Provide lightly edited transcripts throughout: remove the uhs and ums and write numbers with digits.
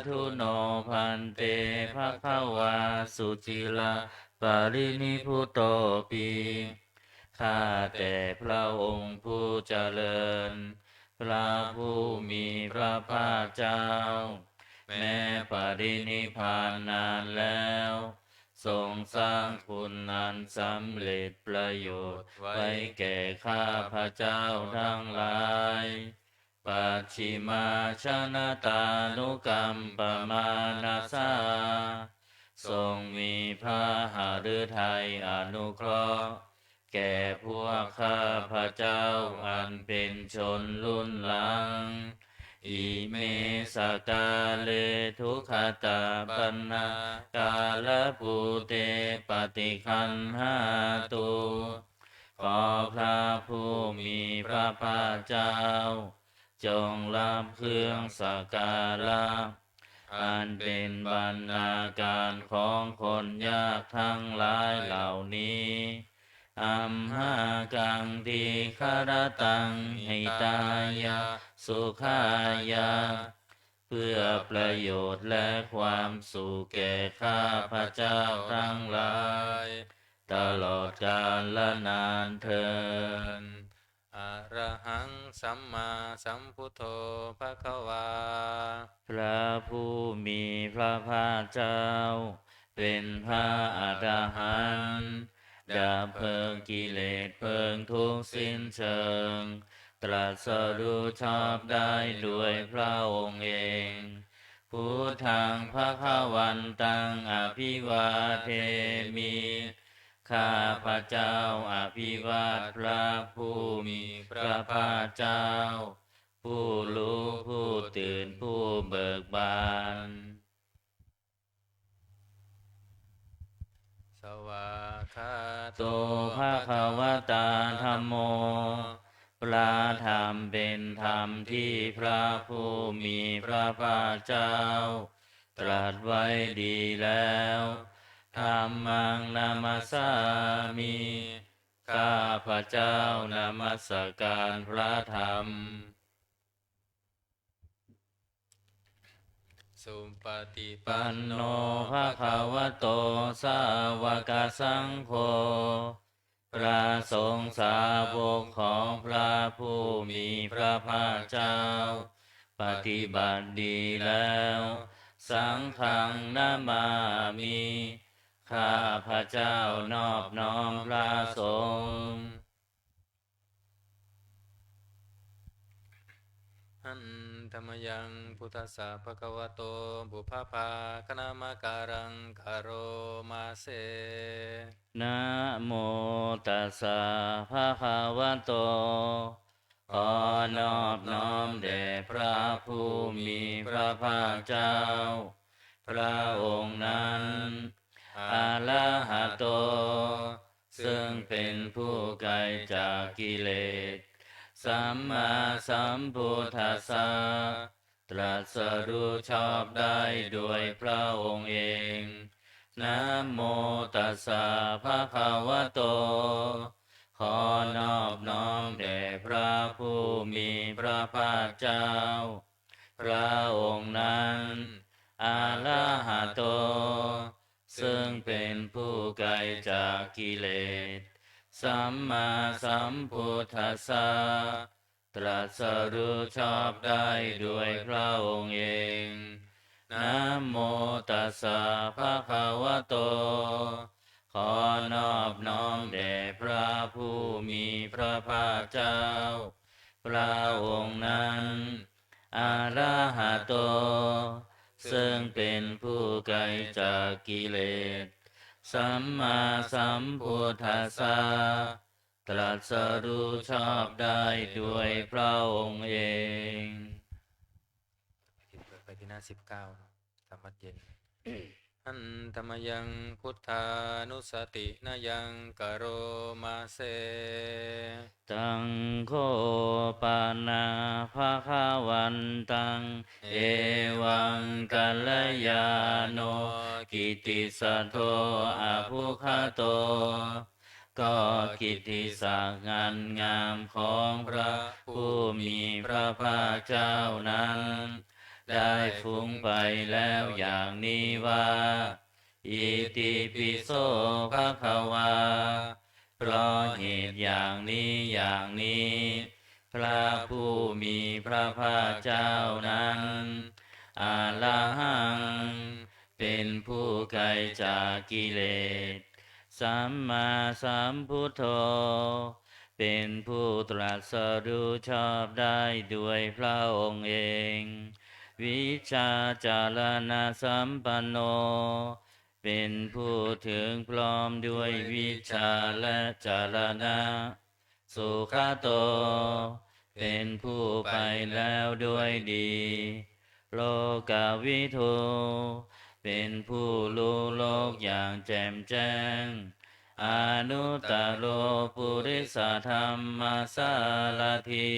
ทุโนพันเตภควาสุจิลาปรินิพุตโตปีข้าแต่พระองค์ผู้เจริญพระผู้มีพระภาคเจ้าแม้ปรินิพพานนานแล้วทรงสร้างคุณอันสำเร็จประโยชน์ไว้แก่ข้าพระเจ้าทั้งหลายปัจฉิมาชนะตานุกรรมปมานาสาทรงมีพระหฤทัยอนุเคราะห์แก่พวกข้าพระเจ้าอันเป็นชนรุ่นหลังอิเมสกาเลทุกขตาปันนากาลปุเตปฏิคันหาตุขอพระผู้มีพระภาคเจ้าจงรับเครื่องสักการะอันเป็นบรรณาการของคนยากทั้งหลายเหล่านี้อัมหากังทีคารตังหิตายาสุขายาเพื่อประโยชน์และความสุขแก่ข้าพระเจ้าทั้งหลายตลอดกาลและนานเทอญอะระหังสัมมาสัมพุทโธภควาพระผู้มีพระภาคเจ้าเป็นพระอรหันต์ดับเพลิงกิเลสเพลิงทุกข์สิ้นเชิงตรัสรู้ชอบได้ด้วยพระองค์เองพุทธังภควันตังอภิวาเทมิข้าพระเจ้าอภิวาทพระผู้มีพระภาคเจ้าผู้รู้ผู้ตื่นผู้เบิกบานสวากขาโตภะคะวะตาธัมโมพระธรรมเป็นธรรมที่พระผู้มีพระภาคเจ้าตรัสไว้ดีแล้วธัมมังนามัสสามิข้าพระเจ้านมัสการพระธรรมสุปฏิปันโนภะคะวะโตสาวกสังโฆพระสงฆ์สาวกของพระผู้มีพระภาคเจ้าปฏิบัติดีแล้วสังฆังนามามิข้าพระเจ้านอบน้อมพระสงฆ์อันธรรมยังพุทธัสสะภะคะวะโตบุพพาคณามการังคารโรมาเสนะโมตัสสะภะคะวะโตขอนอบน้อมแด่พระผู้มีพระภาคเจ้าพระองค์นั้นอะระหะโตซึ่งเป็นผู้ไกลจากกิเลสสัมมาสัมพุทธัสสะตรัสรู้ชอบได้ด้วยพระองค์เองนะโมตัสสะภะคะวะโตขอนอบน้อมแด่พระผู้มีพระภาคเจ้าพระองค์นั้นอะระหะโตซึ่งเป็นผู้ไกลจากกิเลสสัมมาสัมพุทธัสสะตรัสรู้ชอบได้ด้วยพระองค์เองนะโมตัสสะภะคะวะโตขอนอบน้อมแด่พระผู้มีพระภาคเจ้าพระองค์นั้นอะระหะโตซึ่งเป็นผู้ไกลจากกิเลสสัมมาสัมพุทธัสสะตรัสรู้ชอบได้ด้วยพระองค์เองไปที่หน้า19ธรรมะเย็นอันธรรมยังพุทธานุสตินายังกโรมาเสตังโคปานาภาคาวันตังเอวังกัลยาโนกิติสัทโธอะภุคโตก็กิตติศักดิ์งานงามของพระผู้มีพระภาคเจ้านั้น ได้ฟุ้งไปแล้วอย่างนี้ว่าอิติปิโสภะคะวาเพราะเหตุอย่างนี้พระผู้มีพระภาคเจ้านั้นอาลาหังเป็นผู้ไกลจากกิเลสสัมมาสัมพุทโธเป็นผู้ตรัสรู้ชอบได้ด้วยพระองค์เองวิชาจารณสัมปันโนเป็นผู้ถึงพร้อมด้วยวิชาและจารณะสุขโตเป็นผู้ไปแล้วด้วยดีโลกวิทูเป็นผู้รู้โลกอย่างแจ่มแจ้งอนุตตโรปุริสธรรมสารถิ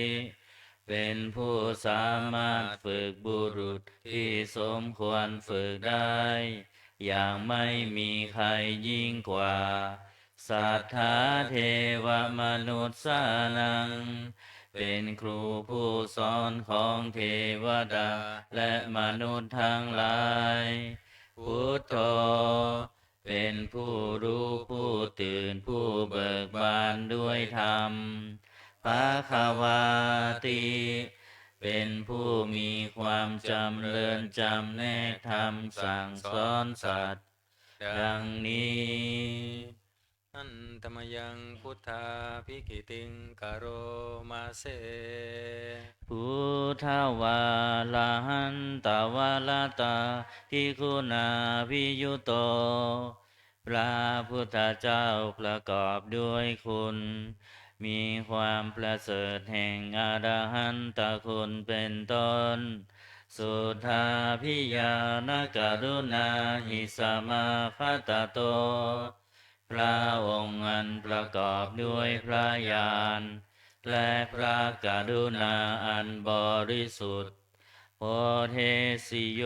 เป็นผู้สามารถฝึกบุรุษที่สมควรฝึกได้อย่างไม่มีใครยิ่งกว่าสัทธาเทวมนุษย์สานังเป็นครูผู้สอนของเทวดาและมนุษย์ทั้งหลายพุทโธเป็นผู้รู้ผู้ตื่นผู้เบิกบานด้วยธรรมภควาติเป็นผู้มีความจำเริญจำแนกธรรมสั่งสอนสัตว์ดังนี้อันตมยังพุทธาภิกิติงกโรมาเสพุทธวาลาหันตวาลตาทิคุณาภิยุโตพระพุทธเจ้าประกอบด้วยคุณมีความประเสริฐแห่งอรหันตคุณเป็นต้นสุทธาพิยานกรุณาหิสมาภัตโตพระองค์อันประกอบด้วยพระญาณและพระกรุณาอันบริสุทธิ์โพเทสิโย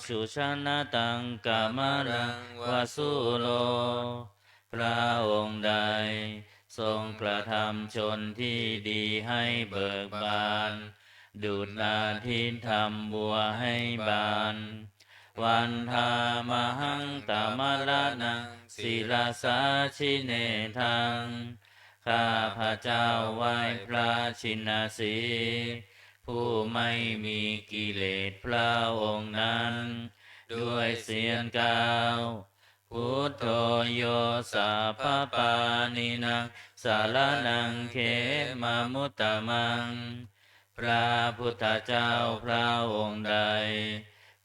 สุชนะตังกามรังวสุโลพระองค์ใดทรงประทำชนที่ดีให้เบิกบานดุจอาทิตย์ทำบัวให้บานวันธามหังตมรณังศิลาสาชิเนทังข้าพระเจ้าไหว้พระชินสีผู้ไม่มีกิเลสพระองค์นั้นด้วยเสียงกล่าวพุทโธโยสัพพปานินังสารนังเขมามุตตมังพระพุทธเจ้าพระองค์ใด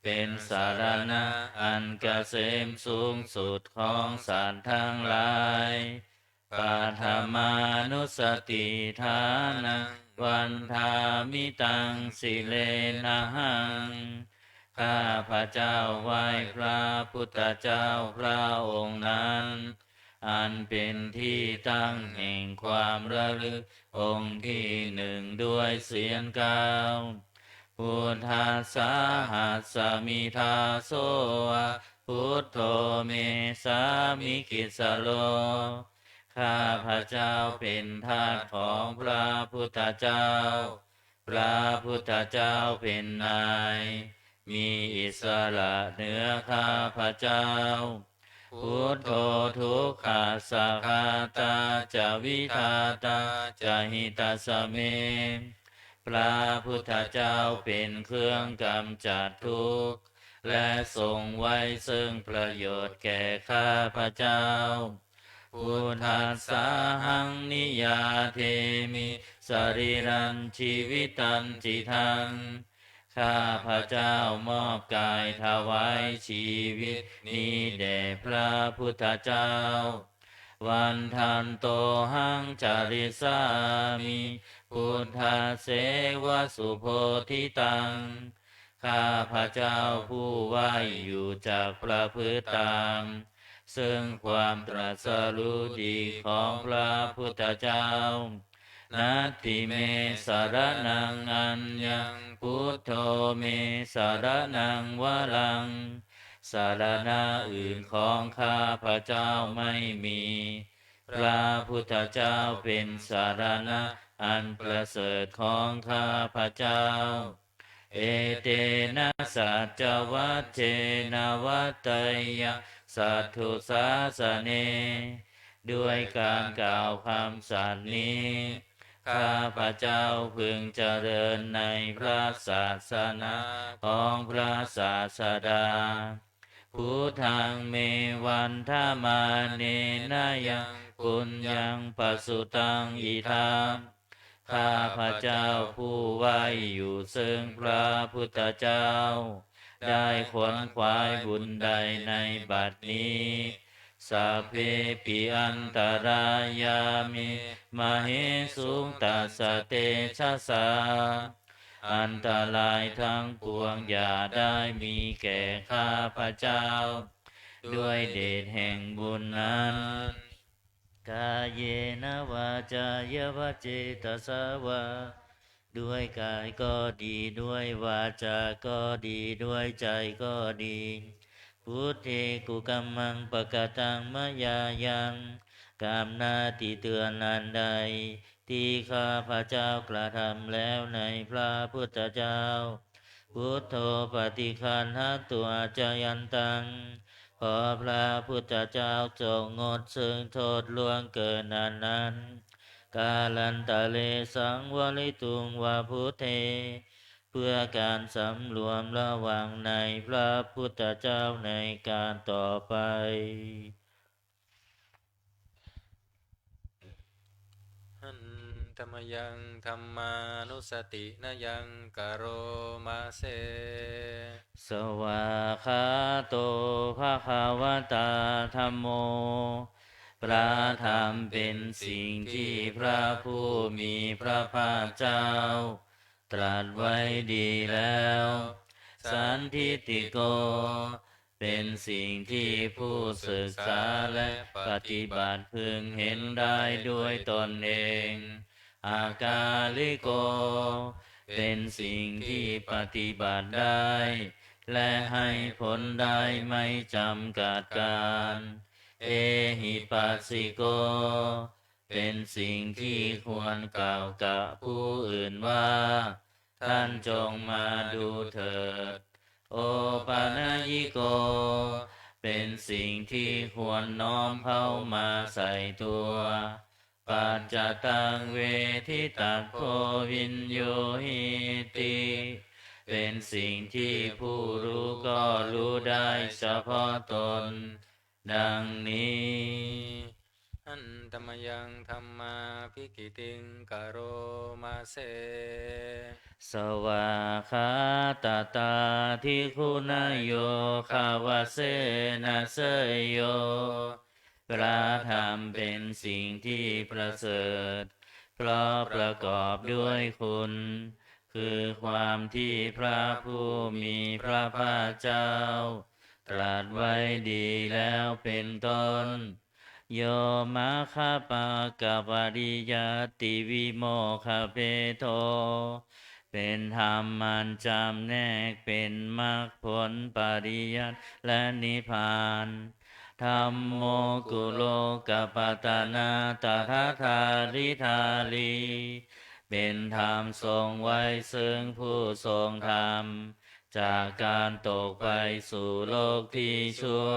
เป็นสารณะอันเกษมสูงสุดของสัตว์ทั้งหลายปัทมานุสติฐานังวันธามิตังสิเลนะหังข้าพระเจ้าไหว้พระพุทธเจ้าพระองค์นั้นอันเป็นที่ตั้งแห่งความระลึกองค์ที่หนึ่งด้วยเสียงกล่าวพุทธัสสะหัสสมิทาโสพุทโธเมสามิกิสโลข้าพระเจ้าเป็นทาสของพระพุทธเจ้าพระพุทธเจ้าเป็นนายมีอิสระเหนือข้าพระเจ้าพุทโธทุกขาสัคาตาจะวิทาตาจะหิตาสเมพระพุทธเจ้าเป็นเครื่องกำจัดทุกข์และทรงไว้ซึ่งประโยชน์แก่ข้าพระเจ้าพุทธัสสะหังนิยาเทมิสรีรันชีวิตันจิทังข้าพระเจ้ามอบกายถวายชีวิตนี้แด่พระพุทธเจ้าวันทันโตหังจาริสามิพุทธเสวสุโพธิตังข้าพระเจ้าผู้ไหวอยู่จากประพฤติตามซึ่งความตรัสรู้ดีของพระพุทธเจ้านัตติเมสารนังอัญญังพุทโธเมสารนังวรังสารณะอื่นของข้าพระเจ้าไม่มีพระพุทธเจ้าเป็นสารณะอันประเสริฐของข้าพระเจ้า เอเตนะสัจจวัชเชนะวัตตยะสัทธุสาสเนด้วยการกล่าวคำสัตย์นี้ข้าพระเจ้าพึงเจริญในพระศาสนาของพระศาสดาพุทธังเมวันทามาเนนะยังปุญญังปสุตังอิทังข้าพระเจ้าผู้ไว้อยู่ซึ่งพระพุทธเจ้าได้ขวนขวายบุญใดในบัดนี้สัพเพปิอันตรายามิมเหสุงตัสสะเตชะสาอันตรายทั้งปวงอย่าได้มีแก่ข้าพระเจ้าด้วยเดชแห่งบุญนั้นกายเยนะวาจายวเจตสาวาด้วยกายก็ดีด้วยวาจาก็ดีด้วยใจก็ดีพุทเทกุกัมมังปะกะตังมะยายังกามนาติเตือนอันใดที่ข้าพระเจ้ากระทำแล้วในพระพุทธเจ้าพุทโธปฏิคันหตัวจยันตังขอพระพุทธเจ้าจงงดซึ่งโทษล่วงเกินนั้นกาลันตะเลสังวลิตุงวาพุทเทเพื่อการสำรวมระวังในพระพุทธเจ้าในการต่อไปหันธรรมยังธรรมานุสตินะยังกโรมาเสสวาคาโตภะคะวะตาธัมโมพระธรรมเป็นสิ่งที่พระผู้มีพระภาคเจ้าตรัสไว้ดีแล้วสันทิฏฐิโกเป็นสิ่งที่ผู้ศึกษาและปฏิบัติพึงเห็นได้ด้วยตนเองอากาลิโกเป็นสิ่งที่ปฏิบัติได้และให้ผลได้ไม่จำกัดการเอหิปัสสิโกเป็นสิ่งที่ควรกล่าวกับผู้อื่นว่าท่านจงมาดูเถิดโอปานายิโกเป็นสิ่งที่ควรน้อมเข้ามาใส่ตัวปัจจตังเวทิตัโควินโยหิติเป็นสิ่งที่ผู้รู้ก็รู้ได้เฉพาะตนดังนี้หันธรรมยังธรรมาภิกิติงกโรมาเสสวาคาตาตาทิคุณโยคาวาเสนะเสยโยพระธรรมเป็นสิ่งที่ประเสริฐเพราะประกอบด้วยคุณคือความที่พระผู้มีพระภาคเจ้าตรัสไว้ดีแล้วเป็นต้นโยมาคาปากะปริยติวิโมคเปโทเป็นธรรมมันจำแนกเป็นมรรคผลปริยัติและนิพพานธัมโมกุโลกปตนาตถาธาริธาลีเป็นธรรมทรงไว้ซึ่งผู้ทรงธรรมจากการตกไปสู่โลกที่ชั่ว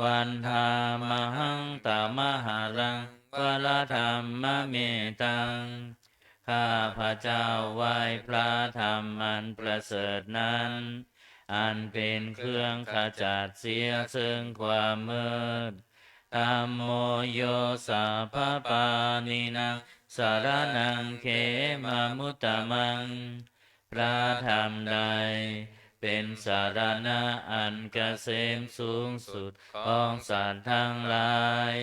วันธามหังตามหารังวลธรรมเมตังข้าพระเจ้าไหว้พระธรรมอันประเสริฐนั้นอันเป็นเครื่องขจัดเสียซึ่งความมืดธัมโมโยสัพพปานินังสารนังเขมามุตตมังพระธรรมใดเป็นสารณะอันเกษมสูงสุดของสัตว์ทั้งหลาย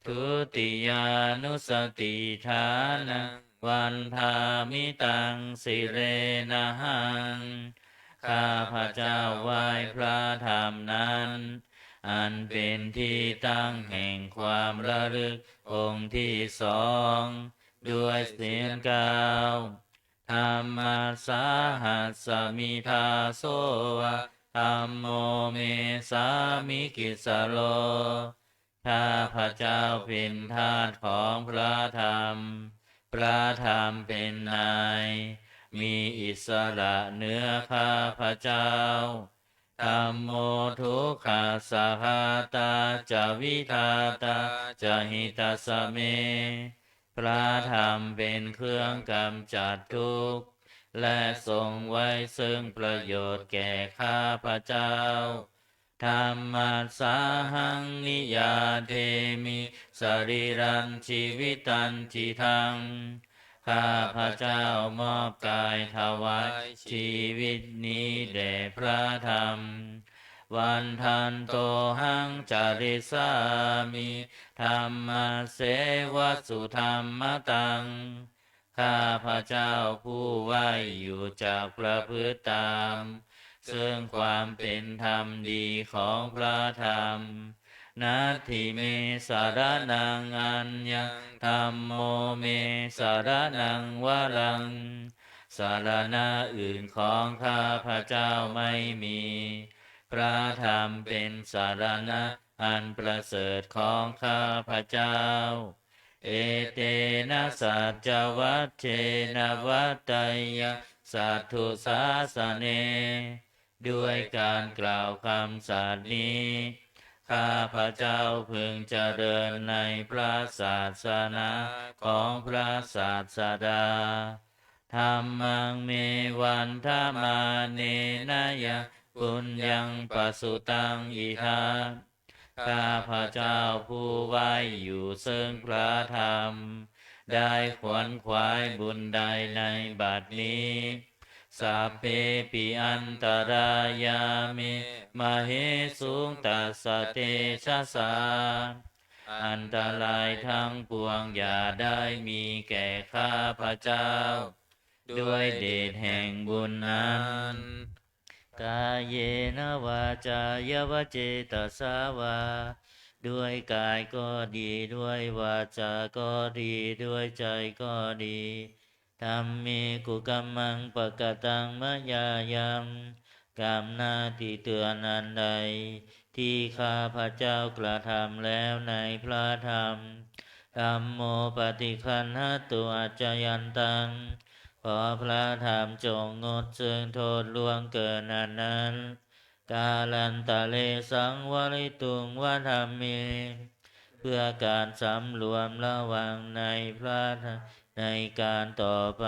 ทุติยานุสติฐานังวันธามิตังสิเรนะหังข้าพระเจ้าไหว้พระธรรมนั้นอันเป็นที่ตั้งแห่งความระลึกองค์ที่สองด้วยเสียงกล่าวธรรมสาหัสสมิทาโสวะธัมโมเมสามิกิสโลข้าพระเจ้าเป็นทาสของพระธรรมพระธรรมเป็นนาย มีอิสระเหนือข้าพเจ้าธัมโมทุกขาสหตาจะวิทาตาจะหิตาสเมพระธรรมเป็นเครื่องกำจัดทุกข์และทรงไว้ซึ่งประโยชน์แก่ข้าพเจ้าธรรมัสสาหังนิยาเทมิสรีรันชีวิตันทิทังข้าพเจ้ามอบกายถวายชีวิตนี้แด่พระธรรมวันทันโตหังจาริสามิธรรมเสวสุธรรมตังข้าพเจ้าผู้ไหวอยู่จากประพฤติตามซึ่งความเป็นธรรมดีของพระธรรมนัตถิเมสารนังอัญญังธัมโมเมสารนังวรังสารณะอื่นของข้าพเจ้าไม่มีพระธรรมเป็นสารณะอันประเสริฐของข้าพเจ้าเอเตนะสัจจวัชเชนะวัตตยสัทธุสาสเนด้วยการกล่าวคำสัตย์นี้ข้าพเจ้าพึงเจริญในพระศาสนาของพระศาสดาธัมมังเมวันธามาเนนะยะปุญญังปสุตังอิทาข้าพเจ้าผู้ไหวอยู่ซึ่งพระธรรมได้ขวนขวายบุญใดในบัดนี้สัพเพปิอันตรายามิมเหสุงตัสสะเตชะสาอันตรายทั้งปวงอย่าได้มีแก่ข้าพเจ้าด้วยเดชแห่งบุญนั้นกายเยนะวาจายวเจตสาวาด้วยกายก็ดีด้วยวาจาก็ดีด้วยใจก็ดีธัมเมกุกัมมังปะกตังมะยายังกรรมหน้าที่เตือนอันใดที่ข้าพเจ้ากระทำแล้วในพระธรรมธัมโมปฏิคันหตุอัจจยันตังขอพระธรรมจงงดซึ่งโทษล่วงเกินอันนั้นกาลันตะเลสังวริตุงวะธัมเมเพื่อการสำรวมระวังในพระธรรมในการต่อไป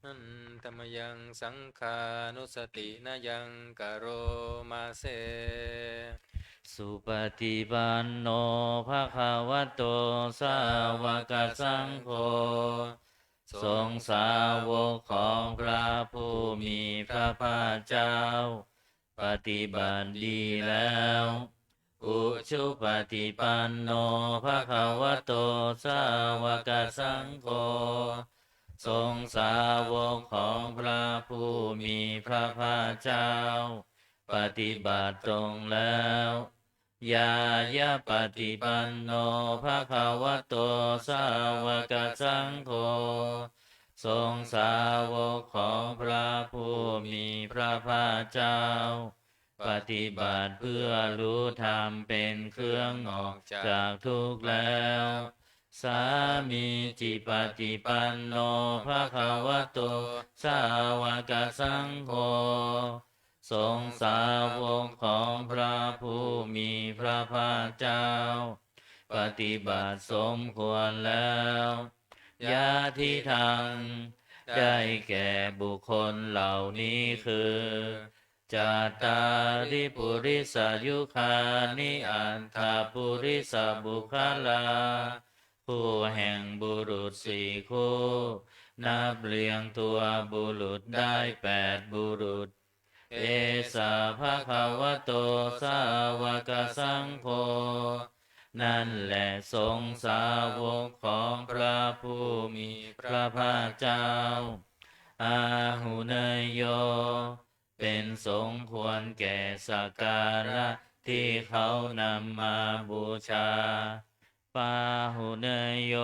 นันตมยังสังขานุสตินายังกโรมาเสสุปฏิปันโนภะคะวะโตสาวกสังโฆทรงสาวกของพระผู้มีพระภาคเจ้าปฏิบัติดีแล้วอุชุปฏิปันโนภะคะวะโตสาวกสังโฆทรงสาวกของพระผู้มีพระภาคเจ้าปฏิบัติตรงแล้วยายะปฏิปันโนภะคะวะโตสาวกสังโฆทรงสาวกของพระผู้มีพระภาคเจ้าปฏิบัติเพื่อรู้ธรรมเป็นเครื่องออกจากทุกข์แล้วสามีจิปฏิปันโนภะคะวะโตสาวกสังโฆทรงสาวกของพระผู้มีพระภาคเจ้าปฏิบัติสมควรแล้วยาทิทังได้แก่บุคคลเหล่านี้คือจาตาริปุริสายุคานิอันธาปุริสบุคลาคู่แห่งบุรุษสี่คู่นับเรียงตัวบุรุษได้8บุรุษเอสาภะคะวะโตสาวกสังโฆนั่นแหละทรงสาวกของพระผู้มีพระภาคเจ้าอาหุเนยโยเป็นสมควรแก่สักการะที่เขานำมาบูชาปาหุเนยโย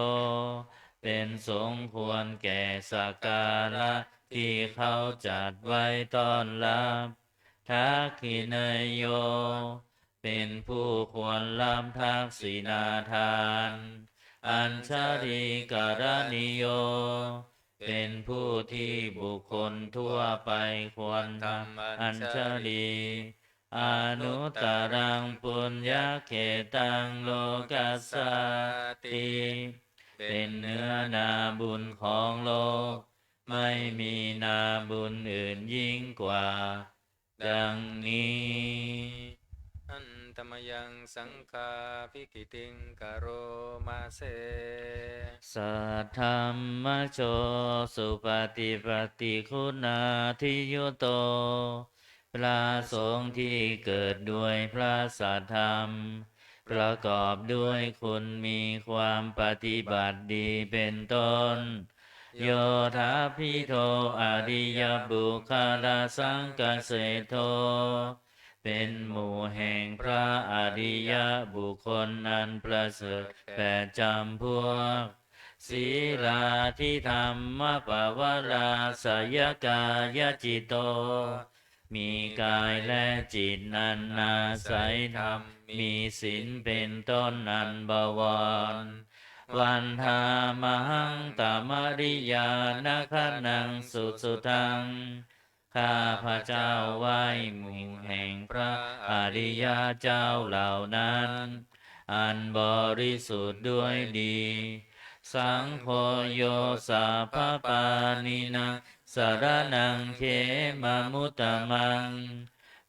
เป็นสมควรแก่สักการะที่เขาจัดไว้ต้อนรับทักขิเนยโยเป็นผู้ควรรับทักษิณาทาน อัญชลีการณิโยเป็นผู้ที่บุคคลทั่วไปควรทำอัญชลีอนุตตรังปุญญเขตังโลกัสสติเป็นเนื้อนาบุญของโลกไม่มีนาบุญอื่นยิ่งกว่าดังนี้อันตมยังสังฆาภิกิติงกโรมาเส สัทธรรมโชสุปฏิปฏิคุณาทิยุโตพระสงฆ์ที่เกิดด้วยพระสัทธรรมประกอบด้วยคุณมีความปฏิบัติดีเป็นต้นโยธาภิโทอริยบุคลาสังกเสโทเป็นหมู่แห่งพระอริยบุคคลอันประเสริฐแปดจำพวกศีลาทิธรรมปวาราสยกายจิตโตมีกายและจิตนันอาศัยธรรมมีศีลเป็นต้นอันบวรวันธามหังตมริยานาคนังสุสุทังข้าพระเจ้าไหว้หมู่แห่งพระอริยเจ้าเหล่านั้นอันบริสุทธิ์ด้วยดีสังโฆโยสัพพปานินังสรณังเขมมุตตมัง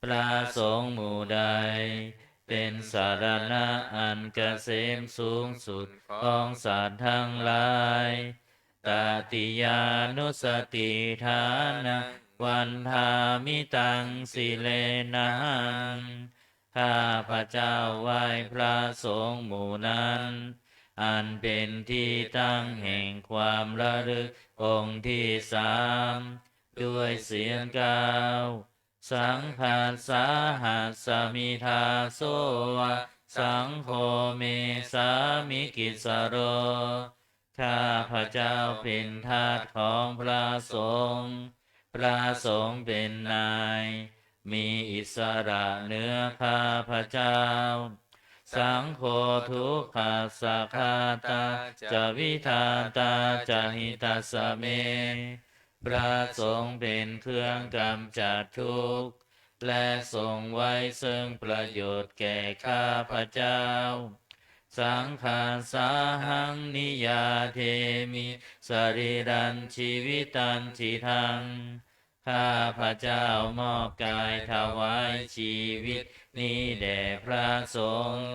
พระสงฆ์หมู่ใดเป็นสารณะอันเกษมสูงสุดของสัตว์ทั้งหลายตติยานุสติฐานังวันธามิตังสิเลนังข้าพระเจ้าไหว้พระสงฆ์หมู่นั้นอันเป็นที่ตั้งแห่งความระลึกองค์ที่สามด้วยเสียงกล่าวสังฆาสาหัสสมิทาโสวะสังโฆเมสามิกิสโรข้าพระเจ้าเป็นทาสของพระสงฆ์พระสงฆ์เป็นนายมีอิสระเหนือข้าพระเจ้าสังโฆทุกขัสสะคาตาจะวิทาตาจะหิตัสสะเมพระสงฆ์เป็นเครื่องกำจัดทุกข์และทรงไว้ซึ่งประโยชน์แก่ข้าพระเจ้าสังฆาสาหังนิยาเทมิสรีรันชีวิตันทิทังข้าพระเจ้ามอบกายถวายชีวิตนี้แด่พระสงฆ์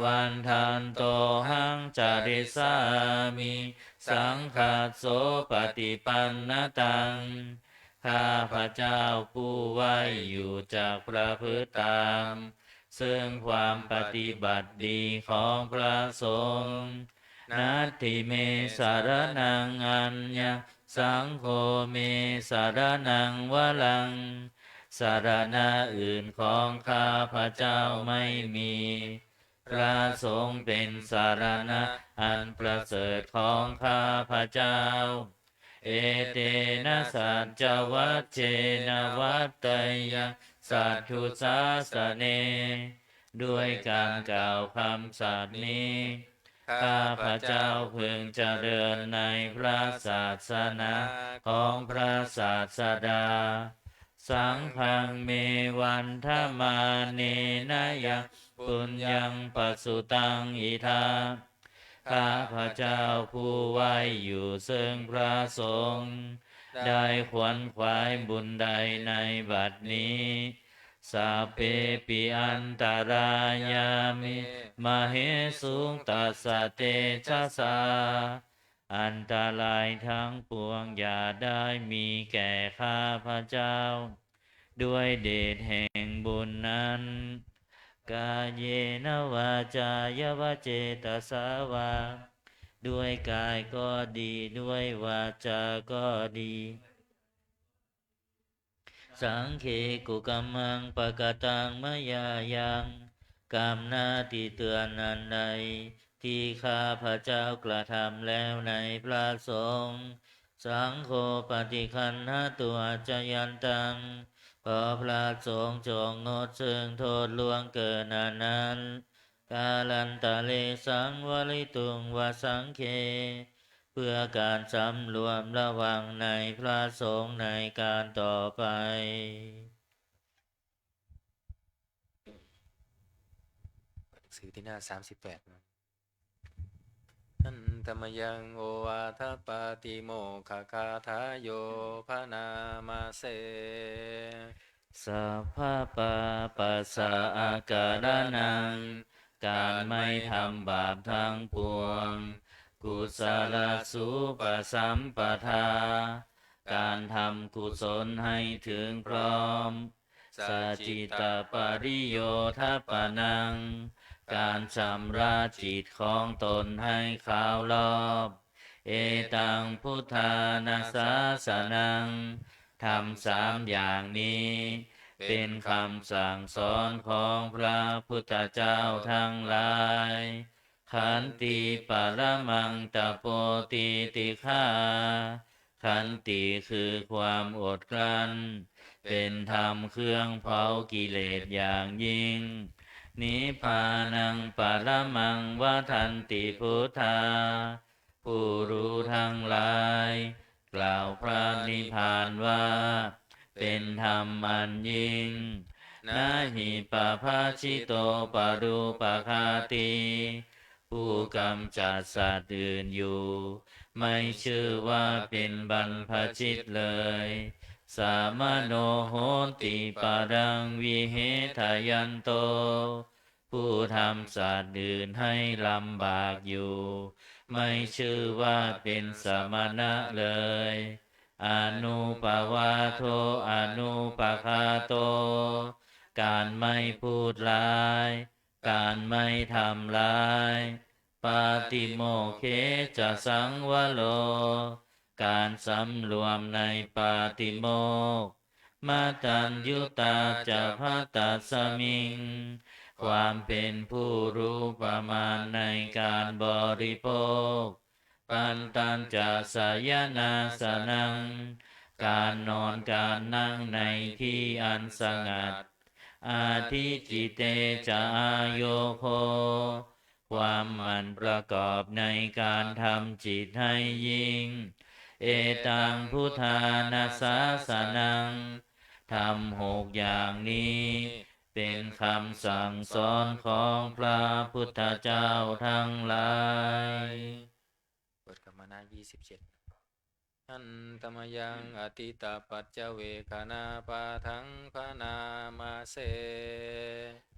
วันทันโตหังจาริสามิสังฆาโสปฏิปันนตังข้าพระเจ้าผู้ไหวอยู่จากประพฤติตามซึ่งความปฏิบัติดีของพระสงฆ์นัตถิเมสารนังอัญญสังโฆเมสารนังวลังสารณะอื่นของข้าพระเจ้าไม่มีพระสงฆ์เป็นสารณะอันประเสริฐของข้าพระเจ้าเอเตนะสัจจวัชเชนะวัตตยังสัทธุสาสเนด้วยการกล่าวคำสัตย์นี้ข้าพระเจ้าพึงเจริญในพระศาสนาของพระศาสดาสังฆังเมวันทมาเนนะยังปุญญังปัสสุตังอิทาข้าพระเจ้าผู้ไหวอยู่ซึ่งพระสงฆ์ได้ขวนขวายบุญใดในบัดนี้สัพเพปิอันตรายามิมเหสุงตัสสะเตชะสาอันตรายทั้งปวงอย่าได้มีแก่ข้าพระเจ้าด้วยเดชแห่งบุญนั้นกายเยนวาจายวเจตสาวาด้วยกายก็ดีด้วยวาจาก็ดีสังเคกุกัมมังปะกตังมยายังกรรมหน้าที่เตือนอันใดที่ข้าพระเจ้ากระทำแล้วในพระสงฆ์สังโฆปฏิคันหาตัวจยันตังขอพระสงฆ์จงงดซึ่งโทษล่วงเกินนั้น กาลันตะเลสังวลิตุงวสังเคเพื่อการสำรวมระวังในพระสงฆ์ในการต่อไปหนังสือที่หน้า38นะอันตมยังโอวาทปาติโมขคาทายโยพานามาเส สัพพะปาปัสสะอาการนังการไม่ทำบาปทั้งปวงกุศลสุปสัมปทาการทำกุศลให้ถึงพร้อมสัจจิตปริโยทัปปนังการชำระจิตของตนให้ขาวรอบเอตังพุทธานาสาสนังทำ3 อย่างนี้เป็นคำสั่งสอนของพระพุทธเจ้าทั้งหลายขันติปรมังตโปติติฆาขันติคือความอดกลั้นเป็นธรรมเครื่องเผากิเลสอย่างยิ่งนิพพานังปรมังวทันติพุทธาผู้รู้ทั้งหลายกล่าวพระนิพพานว่าเป็นธรรมอันยิ่งนาหิปภาชิโตปรูปคาติผู้กำจัดสัตว์อื่นอยู่ไม่ชื่อว่าเป็นบรรพชิตเลยสามโนโหติปารังวิเหทยันโตผู้ทำสัตว์อื่นให้ลำบากอยู่ไม่ชื่อว่าเป็นสมณะเลยอนุปวาโทอนุปคาโตการไม่พูดร้ายการไม่ทำร้ายปาติโมกเขจะสังวโลการสำรวมในปาติโมกข์มาตัญยุตาจะพัตตัสมิงความเป็นผู้รู้ประมาณในการบริโภคปันตัญจะสายนาสนังการนอนการนั่งในที่อันสงัดอาทิจิเตจะอาโยโคความหมั่นประกอบในการทำจิตให้ยิ่งเอตังพุทธานาสาสนังทำ6 อย่างนี้เป็นคำสั่งสอนของพระพุทธเจ้าทั้งหลายเปิดกรรมนา27อันตมยังอติตาปัจเจเวคานาปาทังพานามาเส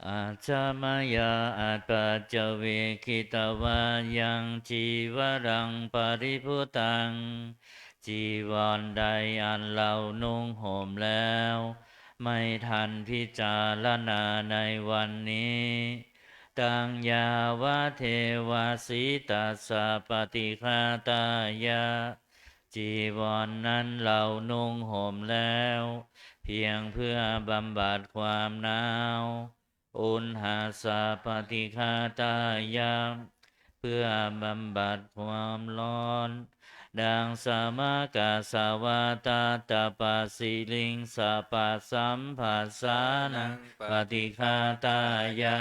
อาจามายาอัตปัจจเวคิตวายังจีวรังปริพุตังจีวรใดอันเรานุ่งห่มแล้วไม่ทันพิจารณาในวันนี้ตังยาวะเทวาสิตัสสะปฏิฆาตายะจีวรนนั้นเรานุ่งห่มแล้วเพียงเพื่อบำบัดความหนาวอุณหาสาปฏิฆาตายะเพื่อบำบัดความร้อนดังสามากาสาวาตาตาปาสิลิงสาปาสัมผัสสานังปฏิฆาตายะ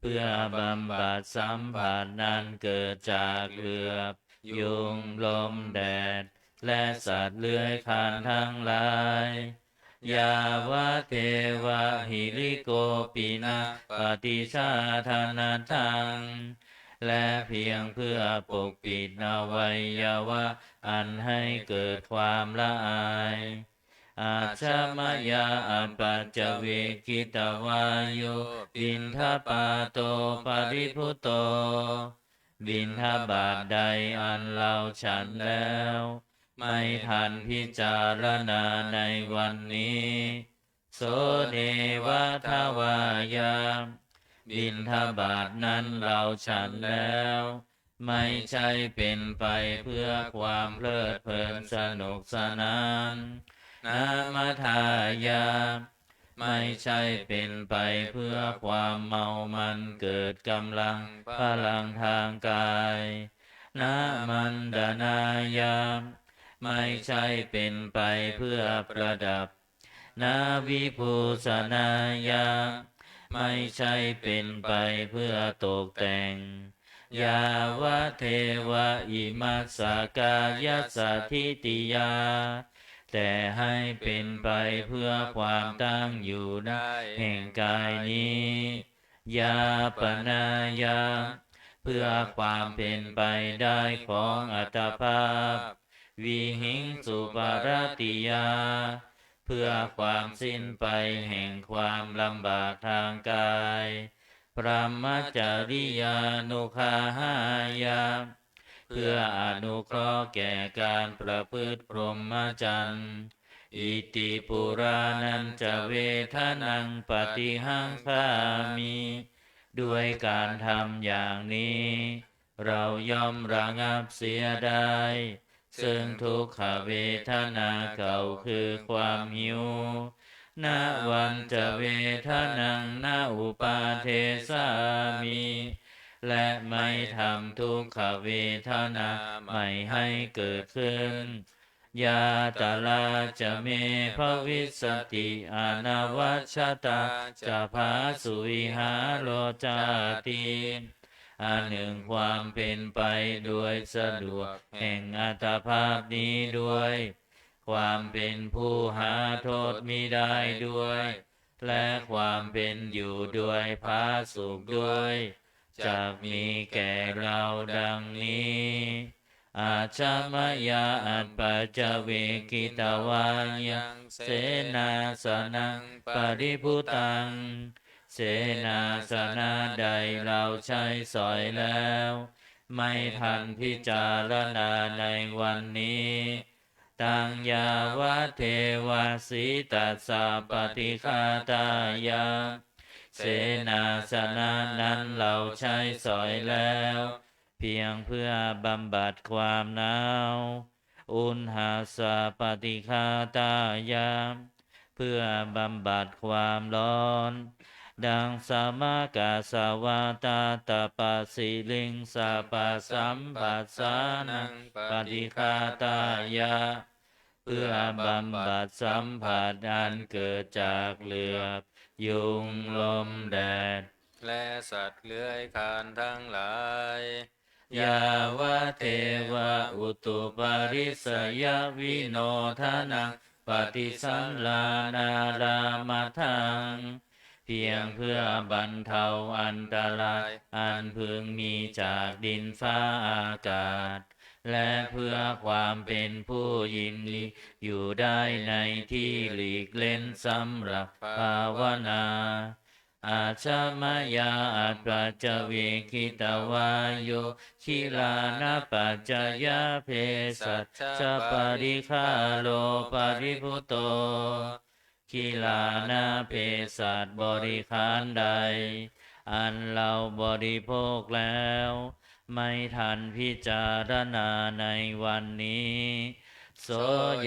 เพื่อบำบัดสัมผัสนั้นเกิดจากเหลือบยุงลมแดดและสัตว์เลื้อยคลานทั้งหลายยาวะเทวะหิริโกปินะปฏิชาธานาทังและเพียงเพื่อปกปิดอวัยวะอันให้เกิดความละอายอาชามายาอัปปัจจเวกิตวายุบินทปาโตปริพุโตบิณฑบาตใดอันเราฉันแล้วไม่ทันพิจารณาในวันนี้โสเนวะทวายามบิณฑบาตนั้นเราฉันแล้วไม่ใช่เป็นไปเพื่อความเพลิดเพลินสนุกสนานนามทายาไม่ใช่เป็นไปเพื่อความเมามันเกิดกำลังพลังทางกายนามันดานายาไม่ใช่เป็นไปเพื่อประดับนาวิภูสนายา ไม่ใช่เป็นไปเพื่อตกแต่งยาวะเทวะอิมัสสกายสัทธิติยาแต่ให้เป็นไปเพื่อความตั้งอยู่ได้แห่งกายนี้ยาปนายาเพื่อความเป็นไปได้ของอัตภาพวิหิงสุปารติยาเพื่อความสิ้นไปแห่งความลำบากทางกายพระมจาริยานุคาหายาเพื่ออนุเคราะห์แก่การประพฤติพรหมจรรย์อิติปุรานันจะเวทนังปฏิหังคามิด้วยการทำอย่างนี้เราย่อมระงับเสียได้ซึ่งทุกขเวทนาเก่าคือความหิวนาวันจะเวทนังนาอุปาเทสามิและไม่ทำทุกขเวทนาไม่ให้เกิดขึ้นยาตาลาจะเมภวิสติอนวัชตาจะภาสุวิหาโลจาติอันหนึ่งความเป็นไปโดยสะดวกแห่งอัตภาพนี้ด้วยความเป็นผู้หาโทษมิได้ด้วยและความเป็นอยู่ด้วยพาสุขด้วยจะมีแก่เราดังนี้อาชามยาอัตปัจจเวกิตวายังเสนาสนังปริพุตังเสนาสนะใดเราใช้สอยแล้วไม่ทันพิจารณาในวันนี้ตังยาวะเทวาสีตัสสะปฏิฆาตายาเสนาสนะนั้นเราใช้สอยแล้วเพียงเพื่อบำบัดความหนาวอุณหาสะปฏิฆาตายาเพื่อบำบัดความร้อนดังสามากาสาวาตาตปะสิลิงสาปะสัมปัสสานังปฏิฆาตายาเพื่อบำบัดสัมผัสอันเกิดจากเหลือบยุงลมแดดและสัตว์เลื้อยคลานทั้งหลายยาวะเทวะอุตุปาริสยวิโนทานังปฏิสันลานารามาทังเพียงเพื่อบรรเทาอันตรายอันพึงมีจากดินฟ้าอากาศและเพื่อความเป็นผู้ยินดีอยู่ได้ในที่หลีกเล่นสำหรับภาวนาอาชามยาอัตปัจจเวคิตวายโยชิลานะปัจจยาเพสัชชปริคาโลปริพุโตคิลานะเพสัชบริขารใดอันเราบริโภคแล้วไม่ทันพิจารณาในวันนี้โส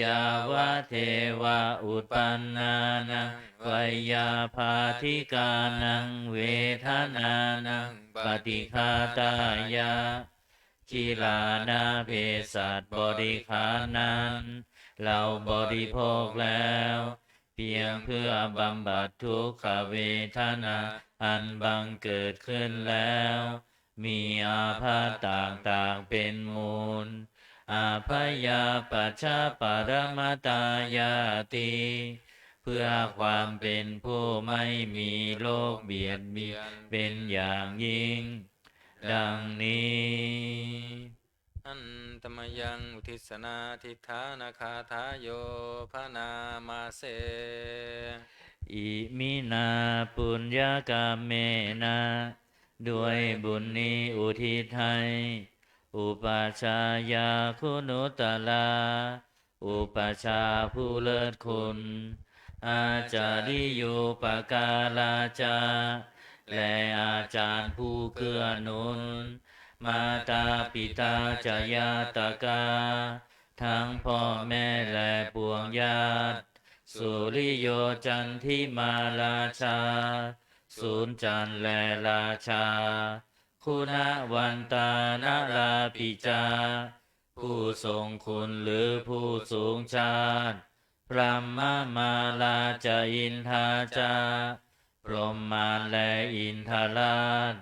ยาวะเทวะอุปปันนานังวยาภาธิกานังเวทนานังปฏิฆาตายาคิลานาเพสัชบริขารนั้นเราบริโภคแล้วเพียงเพื่อบำบัดทุกขเวทนาอันบังเกิดขึ้นแล้วมีอาพาธต่างๆเป็นมูลอาภยาปัชชาปรมาตายาติเพื่อความเป็นผู้ไม่มีโรคเบียดเบียนเป็นอย่างยิ่งดังนี้อันตมยังอุทิศนาทิฏฐานาคาทายโยพนามาเสอิมินาปุญญากาเมนะด้วยบุญนี้อุทิศให้อุปชายาคุณุตลาอุปชาผู้เลิศคุณอาจาริโยปการาจาและอาจารย์ผู้เกื้อหนุนมาตาปิตาจายาตกาทั้งพ่อแม่และปวงญาติสุริโยจันทิมาราชาศูนย์จันทร์และราชาคุณวันตานาราปิจาผู้ทรงคุณหรือผู้สูงชาติพระมมาลาจาอินทาจาพ รหมารและอินทราช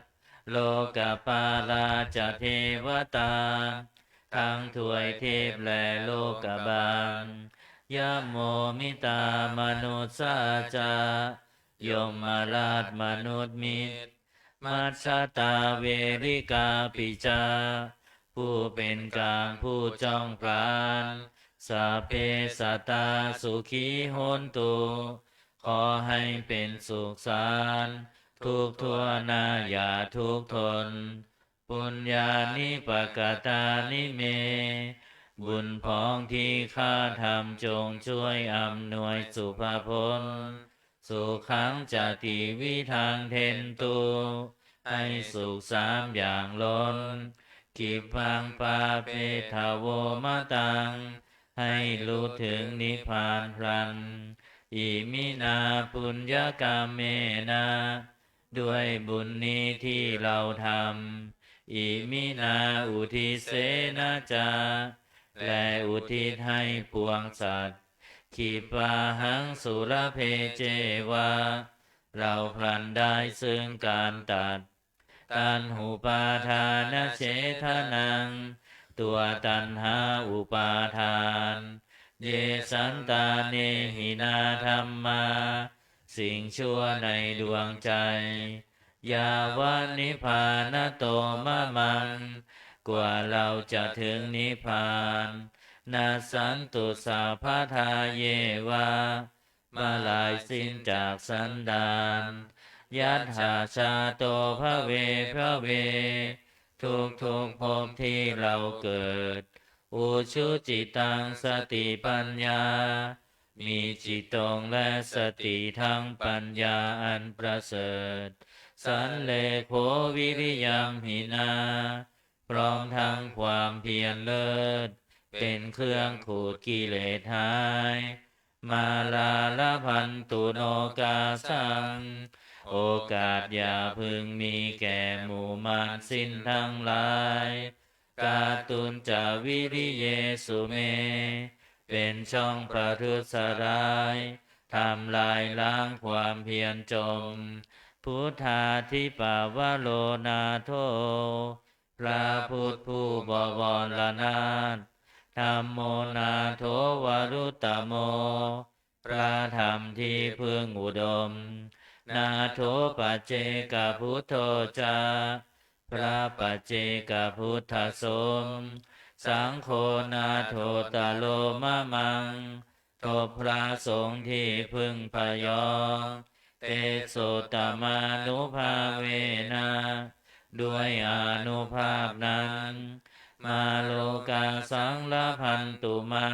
โลกปาราจเทวตาทั้งถวยเทพและโลกบาลยะโมมิตามนุษย์สาจายมมาราชมนุษย์มิตรมัชฌตาเวริกาปิจาผู้เป็นกลางผู้จ้องพรานสัพเพสัตตาสุขีโหนตุขอให้เป็นสุขสันต์ทุกทั่วหน้าอย่าทุกข์ทนปุญญานิปกตานิเมบุญพ้องที่ข้าทำจงช่วยอำนวยสุภาพลสุขังจติวิทังเทนตุให้สุขสามอย่างล้นกิพพังปาเปทาโวมะตังให้รู้ถึงนิพพานพลันอิมินาปุญญกรรมเมนะด้วยบุญนี้ที่เราทำอิมินาอุทิเสนะจาและอุทิศให้ปวงสัตว์ขีปาหังสุรเพเจวาเราพลันได้ซึ่งการตัดตันหุปาทานเฉทนังตัวตันหาอุปาทานเยสันตาเนหินาธรรมาสิ่งชั่วในดวงใจยาวานิพพานโตมะมังกว่าเราจะถึงนิพพานนาสันตุสาพาทาเยวามาลายสิ้นจากสันดานยัตถาชาโตภเวพระเวทุกภพที่เราเกิดอุชุจิตังสติปัญญามีจิตตรงและสติทั้งปัญญาอันประเสริฐสันเลโขวิริยัมหินาพร้อมทั้งความเพียรเลิศเป็นเครื่องขูดกิเลสหายมาลาลพันตุโนกาสังโอกาสอย่าพึงมีแก่หมู่มารสิ้นทั้งหลายกาตุนจาวิริเยสุเมเป็นช่องประทุษร้ายทำลายล้างความเพียรจมพุทธาธิปาวโลนาโทพระพุทธผู้บวรนาถธัมโมนาโถวรุตตโมพระธรรมที่พึงอุดมนาโถปัจเจกพุทโธจาพระปัจเจกพุทธสมสังโฆนาโถตโลมะมังทบพระสงฆ์ที่พึงพยองเตโสตมานุภาเวนะด้วยอานุภาพนั้นมาโลกาสังละพันตุมา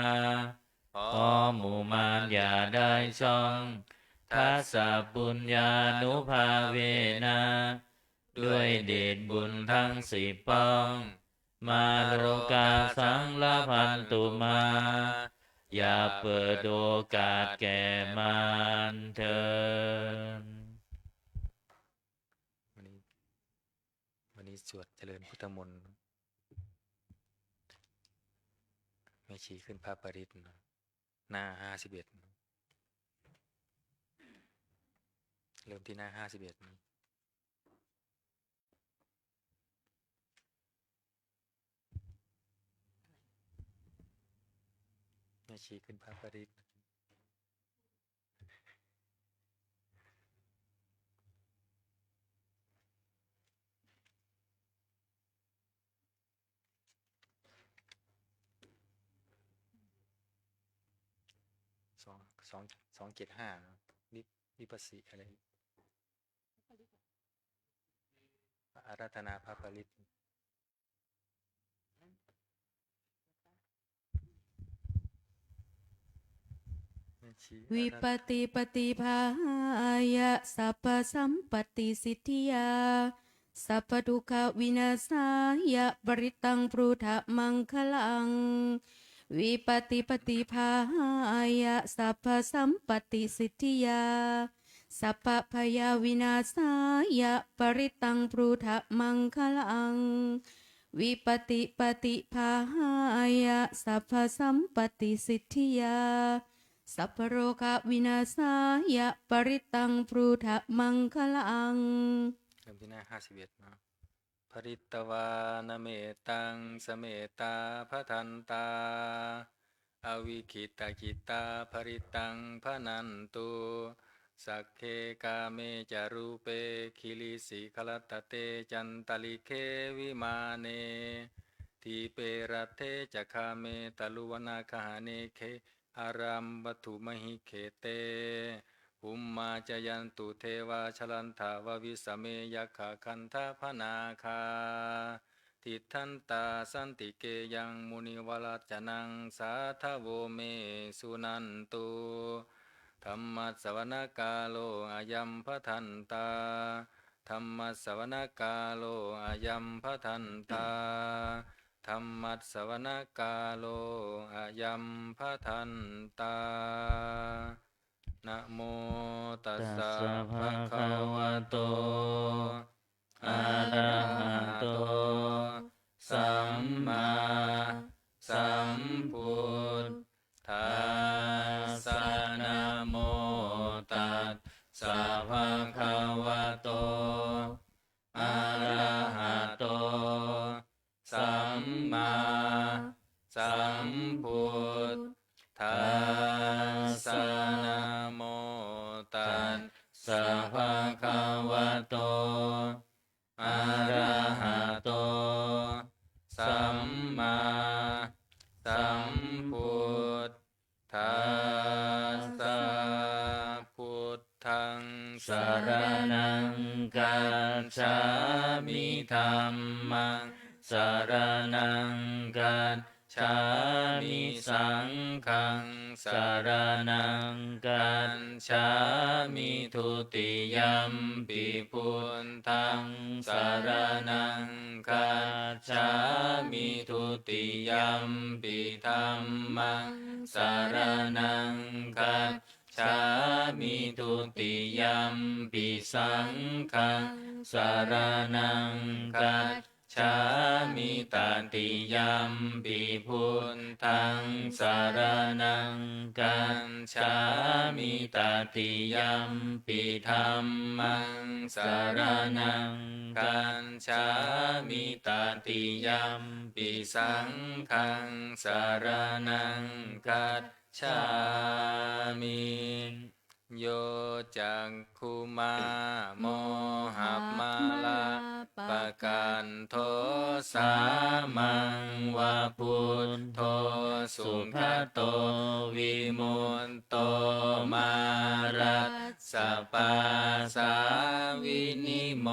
ขอหมู่มารอย่าได้ช่องทัสสะปุญญานุภาเวนะด้วยเดชบุญทั้งสี่ป้องมาโลกาสังละพันตุมาอย่าเปิดโอกาสแก่มารเถิดวันนี้สวดเจริญพุทธมนต์แม่ชีขึ้นพระปริตรหน้า51เริ่มที่หน้า51แม่ชีขึ้นพระปริตร275วิปัสสิอะไรอาราธนาพระปริตรวิปติปฏิภาหายะสัพพสัมปติสิทธิยาสัพพทุกขวินาศายะปริตังปรุถมังคลังวิปติปฏิภาหายะสัพพสัมปติสิทธิยาสัพพพยาวินาศายะปริตังปรุถมังคลังวิปติปฏิภาหายะสัพพสัมปติสิทธิยา สัพพโรควินาศายะปริตังปรูทะมังคลัง เริ่มที่หน้า51นะภริตวานเมตังสเมตาพะทันตาอวิคิตาคิตาภริตังพะนันตุสักเคกาเมจารูเปคิลิสิขลัตตเตจันตลิเควิมาเนทีเปรัตเทจะคาเมตลุวนาคหาเนเคอารัมวัตุมหิเคเตภูมมาจยันตุเทวาชลันทาววิสเมยัคขะคันธพนาคาทิทันตาสันติเกยังมุนิวรัจนังสาทโวเมสุนันตุธรรมสวนกาโลอายัมพทันตาธรรมสวนกาโลอายัมพทันตาธรรมสวนกาโลอายัมพทันตานะโมตัส ตัส สะ สะ ภะ ภะ คะ คะ วะ วะ โต โต อะ อะ ระ ระ หะ หะ โต โต สั สั ม ม มา มา สั สั ม ม พุ พุ ท ท ธัส ธั สะ สสะ นะ นะ โม โม ตั ตั ส ส สะ สะ ภะ ภะ คะ คะ วะ วะ โต โต อะ อะ ระ ระ หะ หะ โต โต สั สั ม ม มา มา สั สั ม ม พุ พุ ท ท ธั ธั ส ส สะ สะ นะ นะ โม ตั ตั ส ส สะ สะ ภะ ภะ คะ คะ วะ วะ โต โต อะ อะ ระ ระ หะ หะ โต โต สั สั ม ม มา มา สั สั ม ม พุ พุ ท ท ธั ธั ส ส สะ สะ พุทธัง สารนังกัจฉามิธัมมังสารนังกัจฉามิสังฆังสารนังกัจฉามิทุติยัมปิพุทธังสารนังกัจฉามิทุติยัมปิธัมมังสารนังกัจฉามิทุติยัมปิสังฆังสารนังกัจฉามิตติยัมปิพุทธังสารนังกัจฉามิตติยัมปิธัมมังสารนังกัจฉามิตติยัมปิสังฆังสารนังกัจฉามิ โยจักขุมาโมหัปมาลาปะกันโทสามังวะพุทโธสุขโตวิมุตโตมารัสสะปาสาวินิโม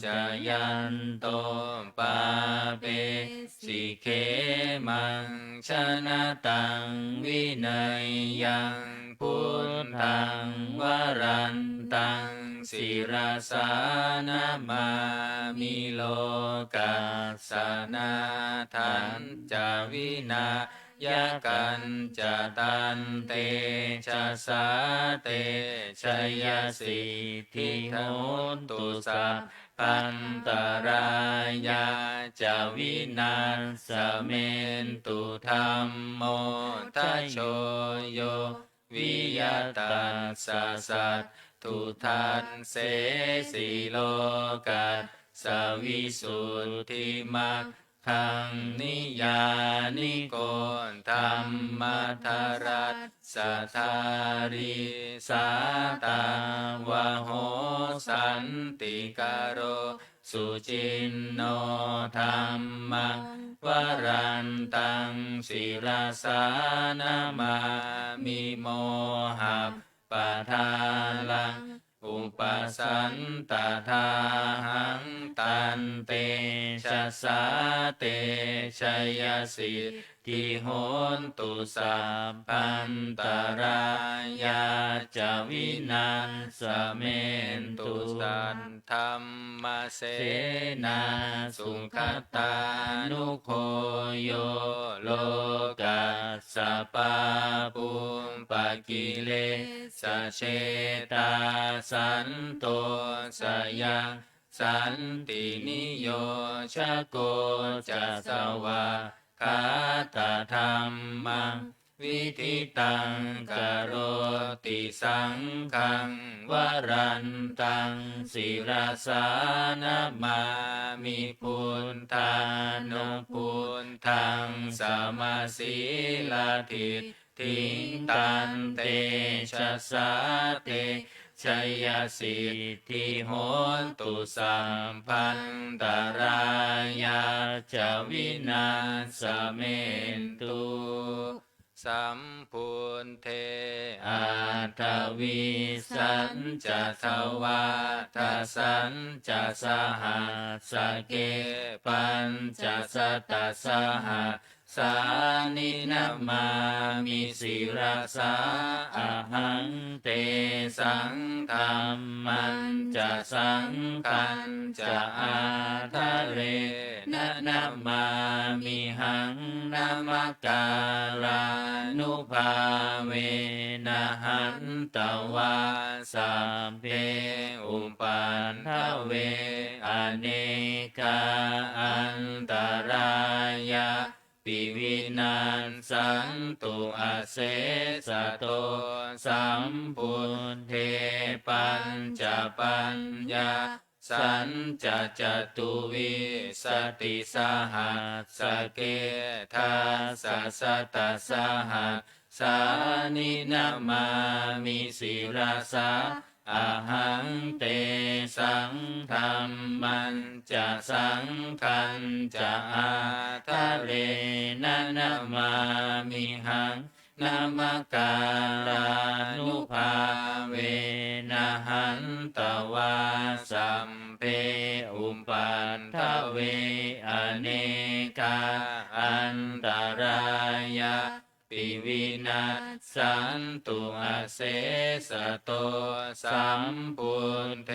จยันโตปาเปสิเคมังชนะตังวินัยยังพุทธังวรันตังศิรสานามามิโลกัสสนาทันจาวินายกันจะตันเตชะสาเตชยสิทธิโหนตุสัพพันตรายาจาวินาสเมนตุธรรมโมทัชโชโยวิยตัสสะสัตทุทันเสสีโลกัสสวิสุทธิมัคขังนิยานิโกนธรรมทรัสสะทาริสาตาวะโหสันติกโรสุจินโนธรรมังวรันตังศิลาสานามามิโมหัปปะทาลังอุปสันตถาหังตันเตชะสาเตชยสิทธิโหนตุสัพพันตรายาจาวินัสสเมนตุสันธรรมเสนาสุขตานุโคโยโลกัสสะปาปุมปะกิเลสเชตาสันโตสยังสันตินิโยชโกจัสสวะคาตธรรมัง วิธิตังกโรติสังฆังวรันตังศิรสานะมามิพุทธานุพุทธังสมาสีลาทิฏฐิตันเตชะสาเตชัยสิทธิโหนตุสัมพันตรายาจะวินาสเมนตุสัมพุนเทอาทวิสัญจะทวาทสัญจะสหัสเกปัญจะสตัสสหัสสานินามามิศิรสาอะหังเตสังธรรมันจะสังคันจะอาทะเรนะนามามิหังนามการานุภาเวนะหันตวาสัมเพอุปันทเวอเนกาอันตรายาปิวินันสันตุอาเสสะโตสัมพุทเทปัญจปัญญาสัญจะจตุวิสติสหัสสเกทัสสะสะตัสสะหัสสานินามามิศิรสาอะหังเตสังธรรมันจะสังคันจะอาทะเรนะนามามิหังนามการานุภาเวนะหันตวาสัมเพอุปันทเวอเนกาอันตรายาปิวินาสันตุอาเสสะโตสัมพุนเท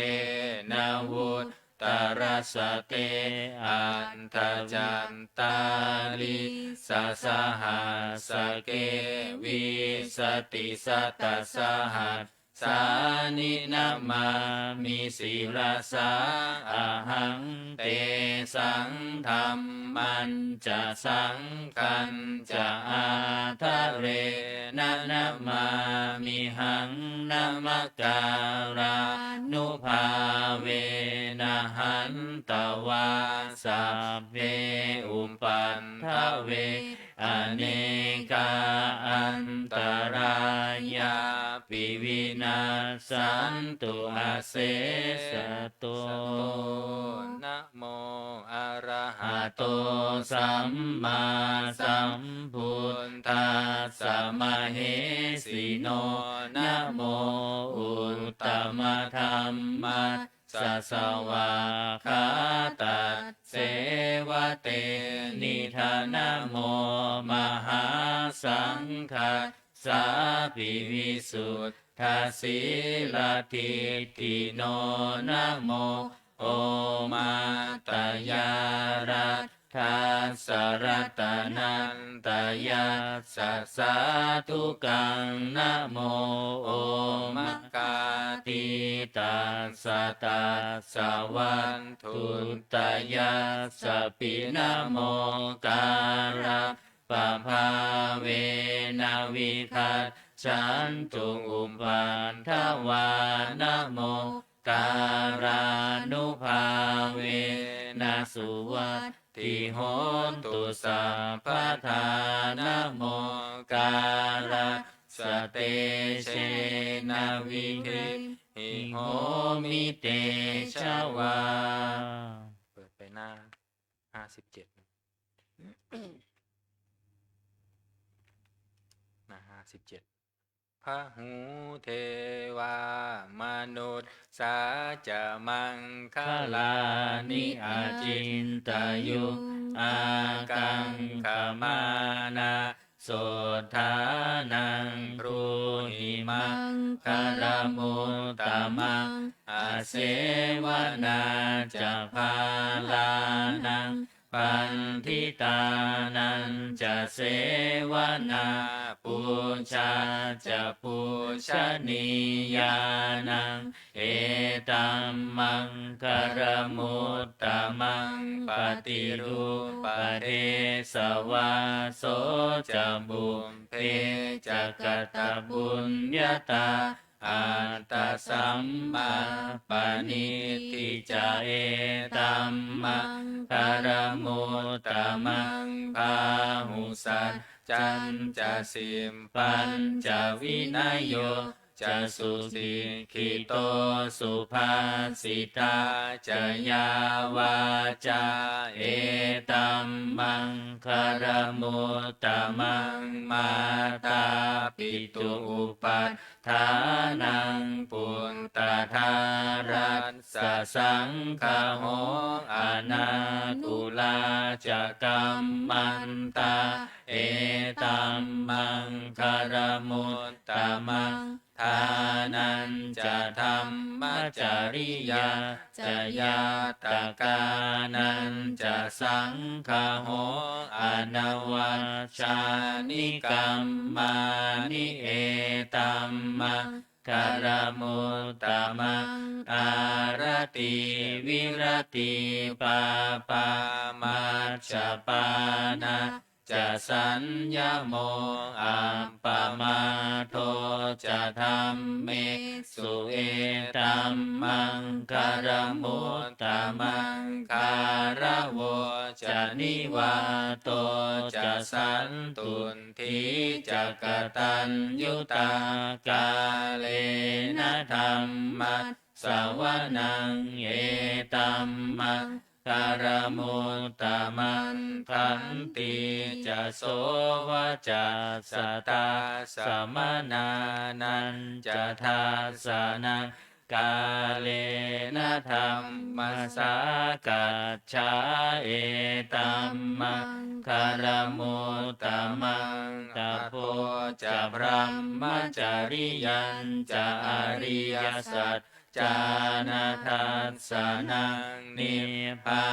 นาวุตตรสเตอันทจันตาลิสะสหัสเกวิสติสตัสสหัสสานินามามิศิรสาอะหังเตสังธรรมันจะสังคันจะอาทะเรนะนามามิหังนามการานุภาเวนะหันตวาสัพเพอุปันทเวอเนกาอันตรายาปิวินาสันตุอาเสสะโตนะโมอะระหะโตสัมมาสัมพุทธัสสะมะเหสิโนนะโมอุตตมะธัมมัสสะสวะขาตัสเสวะเตนิธานะโมมหาสังฆัสสะปิวิสุทธาสีลทิฏฐิโนนะโมโอมาตยารัตทัสสะรัตนันตยัสสะสาธุกังนะโมโอมกาติตัสสะตัสสะวันทุตยัสสะปินะโมการะปะภาเวนะวิคัตฉันตุอุปันทวานะโมการานุภาเวนะสุวัตติโหนตุสัพพทานะโมการะสเตเชนะวิหิโหมิเตชะวาเปิดไปหน้า57หน้า57พหูเทวามนุษย์สาจะมังคลานิอาจินตยุอากังขมานาโสธานังพรูหิมังคารมุตตมังอาเสวนาจะพาลานัง ปันทิตานันจะเสวนาปูชาจะปูชนียานังเอตัมมังคารมุตตมังปฏิรูปเทสวาโสจะบุมเพจะกตบุญญาตาอัตตสัมมาปณิทิจาเอตัมมังคารมุตตมังพาหุสัจจันจะสิมปัญจวินัยโยจะสุสิขิโตสุภาสิตาจะยาวาจาเอตัมมังคารมุตตมังมาตาปิตุอุปัฏฐานังปุตตะทารัสสะสังฆโหอนาคุลาจะกัมมันตาเอตัมมังคารมุตตมังทานันจะธรรมจริยาจะยาตกานันจะสังฆโหอนวัชชานิกัมมานิเอตัมมังคารมุตตมังอารติวิรติปาปามัชฌปานาจะสัญญโมอัปปมาโทจะธรรมเมสุเอตัมมังคารมุตตมังคารโวจะนิวาโตจะสันตุนทิจะกตัญยุตากาเลนะธรรมัสสวนังเอตัมมังคารมุตตมันขันติจะโสวจะสตาสมนานันจะทาสนังกาเลนะธรรมสากัจฉาเอตัมมังคารมุตตมังตะโพจะพรหมจริยันจะอริยสัจจานาทัสสะนังนิพพา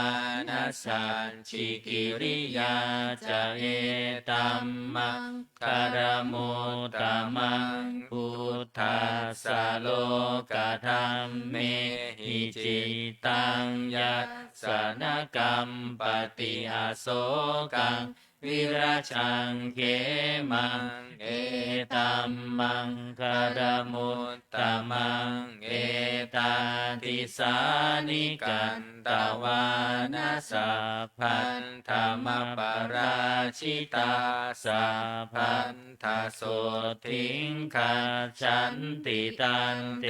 นัสสัจฉิกิริยาจะเอตัมมังคารมุตตมังพุทธัสสะโลกธัมเมหิจิตังยัสสนกรรมปฏิอโศกังวิราชังเขมังเอตัมมังคารมุตตมังเอตาติสานิกันตวานาสัพพันธรรมปราชิตาสัพพันธโสทิงขาชันติตันเต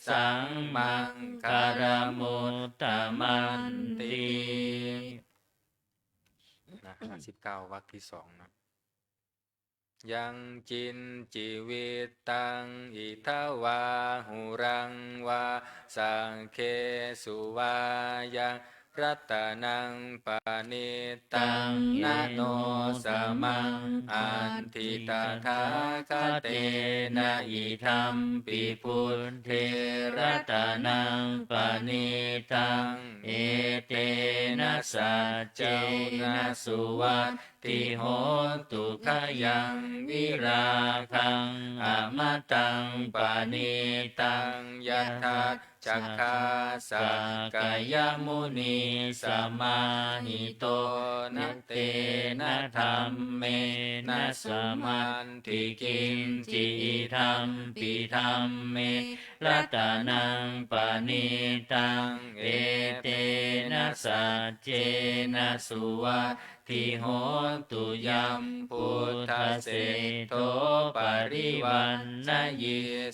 สังมังคารมุตตมันตินะ59วรรคที่2นะยังจินจิวิตตังอิทาวาหุรังวาสังเคสุวายังรัตนังปานิตังนะโนสมังอันทิตถาคเตนะอิธัมปิพุทเทรัตนังปานิตังเอเตนะสัจเจนะสุวัตติโหตุขยังวิราคังอมตังปานิตังยัตถาจักขาสกายมุนีสมาหิโตนะเตนะธรรมเมนะสมันทิกินจิธรรมปิธรรมเมรัตนังปานิตังเอเตนะสัจเจนะสุวัตติโหตุยัมพุทธเสโทปริวันนะเย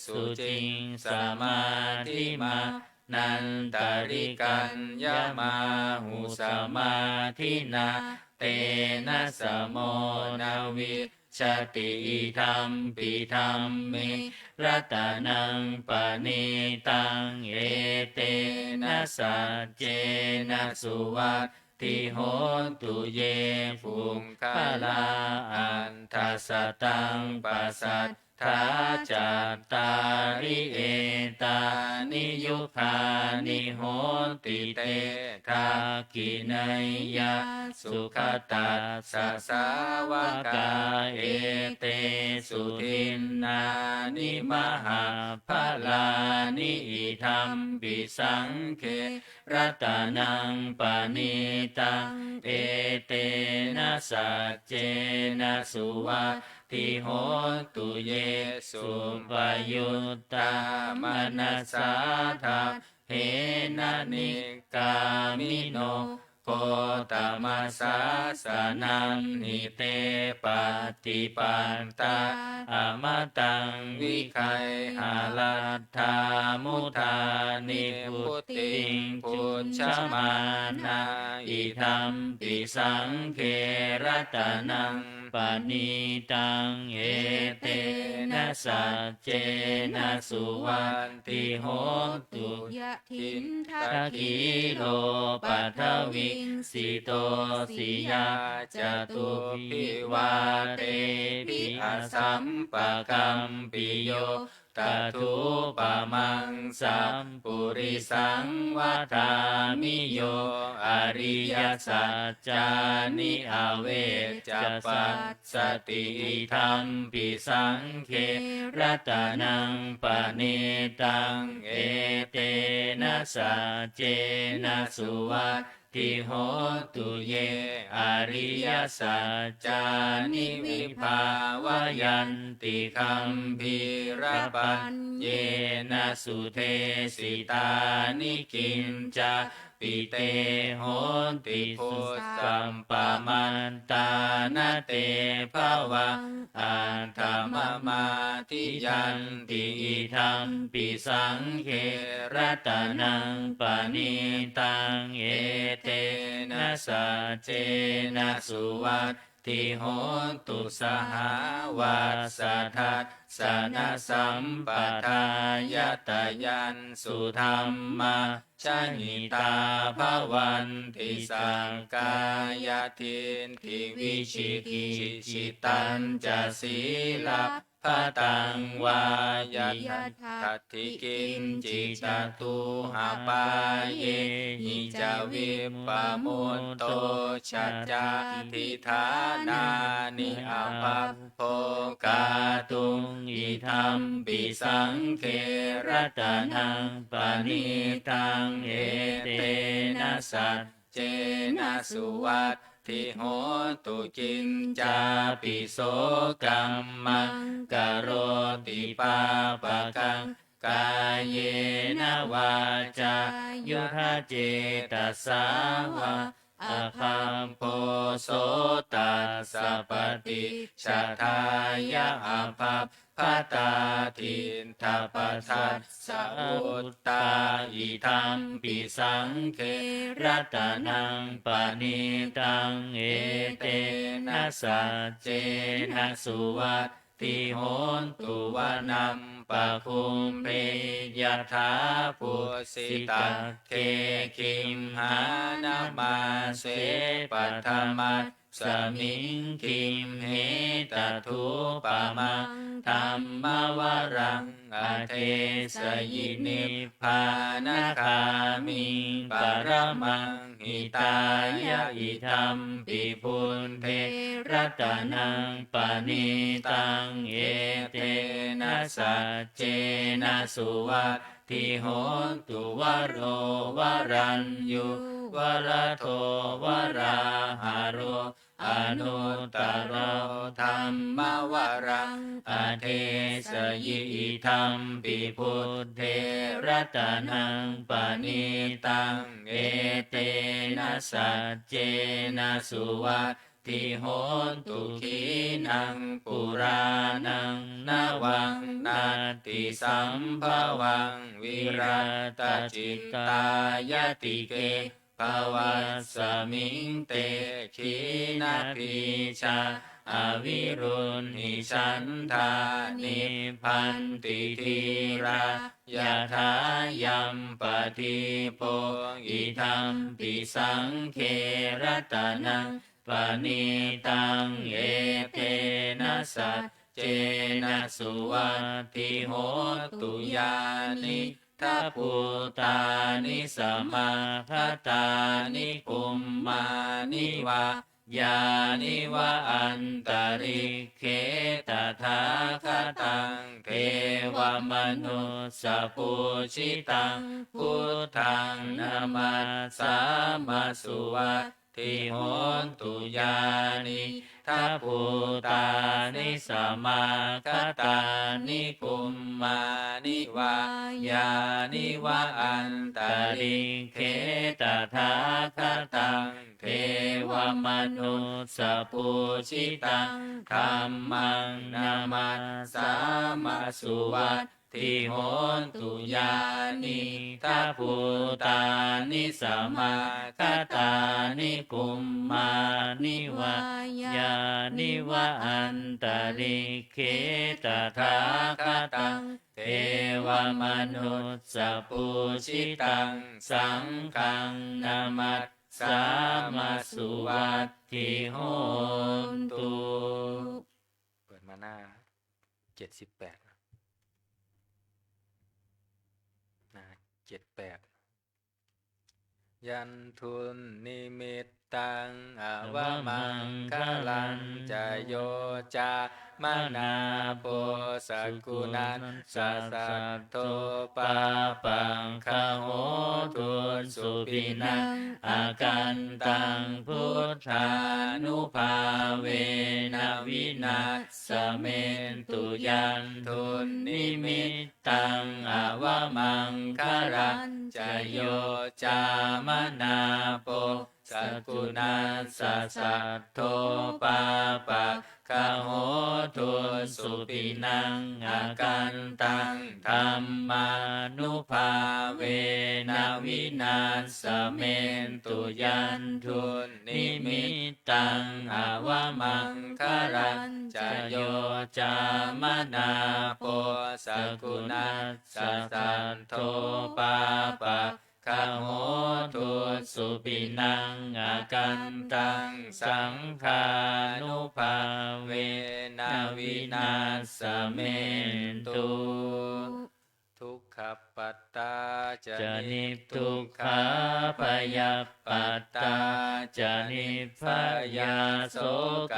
สุจิงสมาธิมานันตริกัญญามาหุสมาธินาเตนะสะโมนาวิชติธรรมปิธรรมเมรัตนังปณิตังเอเตนะสัจเจนะสุวัตติโหตุเยภุงคลาอันทัสสตังปัสสัท ทาจัตตาริเอตานิยุคานิโหติเตทากินัยยะสุขตัสสะสาวกาเอเตสุทินนานิมหาภลานิอิธัมปิสังเครัตนังปณิตังเอเตนะสัจเจนะสุวัตติโหตุเยสุปยุตตามนัสสาทาเหนะนิกามิโนโคตมัสสาสนังนิเตปฏิปันตาอมตังวิคัยหาลัทธามุทานิพุตติงพุชฌมานาอิธัมปิสังเครัตนังปณิตังเอเตนะสัจเจนะสุวัตติโหตุ ยะทินทั ทัก ก ขี ขี โล โล ปั ปั ท ท วิ วิ ง ง สิ สิ โต โต สิ สิ ยาย า จ จ ตุ ตุ พิ พิ วาว า เต เต ปิ ปิ อ อ สั สั ม ม ปะ ปะ กั กั ม ม ปิ ปิ โย โย ตถุปะมังสัมปุริสังวาทามิโยอริยสัจจานิอเวจจปัสสติธัมปิสังเครัตนังปณิตังเอเตนะสัจเจนะสุวัตติโหตุเยอริยสัจจานิวิภาวยันติคัมภีรปัญเยนะสุเทสิตานิกินจาปิเตโหติสุสัมปมันตานาเตภวังอันธรรมมาทิยันติอิธัมปิสังเครัตนังปณิตังเอเตนะสัจเจนะสุวัตติโหตุสหวัสสะทัสสะนะสัมปทายตยันสุธรรมะชหิตาภวันติสังกายทินทิวิชิกิชิตันจะศีลาพตังวายาทัตถิกินจิจตุหาปาเยหิจาวิปมุตโตชัจจาทิฐานานิอาภัพโภกาตุงอิธัมปิสังเครัตนังปณิตังเอเตนะสัจเจนะสุวัตติโหตุกินจาปิโสกัมมังกโรติปาปะกังกายเยนะวาจายุทธเจตสาวะอคัมโพโสตัสสะปฏิชาทายะอภัพพตาทินทปัสสัสสะอุตตาอิธัมปิสังเครัตนังปณิตังเอเตนะสัจเจนะสุวัตติโหนตุวานัมปะคุมเปยถาปุสิตาเคคิมหานามาเสปัทมัสสมิงคิมเหตทุปะมังธัมมวรังอเทสยินิพพานาคามิปรมังหิตายะอิธัมปิพุนเทรัตนังปณิตังเอเตนะสัจเจนะสุวัตติโหตุวโรวรัญยุวรโทวราหาโรอนุตตรธรรมวรังอเทสยิธัมปิพุทเทรัตนังปณิตังเอเตนะสัจเจนะสุวัตติโหตุขีนังปุรานังนาวังนาติสัมภวังวิรัตจิตตายติเกภวัสสมิงเตขีนาปีชาอวิรุณหิฉันทานิพันติทีรายะถายัมปฏิโปอิธัมปิสังเครัตนังปณิตังเอเตนะสัจเจ เจนะสุวัตติโหตุยานิทัพพุตานิสมาคตานิกุมมานิวะยานิวะอันตริเขตถาคตังเทวมนุสสปุชิตังพุทธังนามัสสามาสุวัตติโหตุยานิทัพพุตานิสมาคตานิกุมมานิวะยานิวะอันตริเขตถาคตังเทวมนุสสปุชิตังธัมมังนามัสสามาสุวัตติโหตุยานิทัพพุตานิสมาคตานิกุมมานิวะยานิวะอันตริเขตถาคตังเทวมนุสสปุชิตังสังฆังนามัสสามาสุวัตติโหตุเปิดมาหน้า78หน้า78ยันทุนนิมิตตังอวมังคลังจโยจามนาโปสกุณัสสะสัตโตปาปังคโหตุสุปินังอากันตังพุทธานุภาเวนะวินาสเมนตุยันทุนนิมิตตังอวมังคลังจโยจามนาโปสกุณัสสะสัตโตปาปะคโหตุสุปินังอากันตังธัมมานุภาเวนะวินาสเมนตุยันทุนนิมิตตังอวมังคลังจโยจามนาโปสกุณัสสะสัตโตปาปะคโหตุสุปินังอากันตังสังฆานุภาเวนะวินาสเมนตุทุกขปัตตาจะนิทุกขาปยัปปัตตาจะนิพยาโสก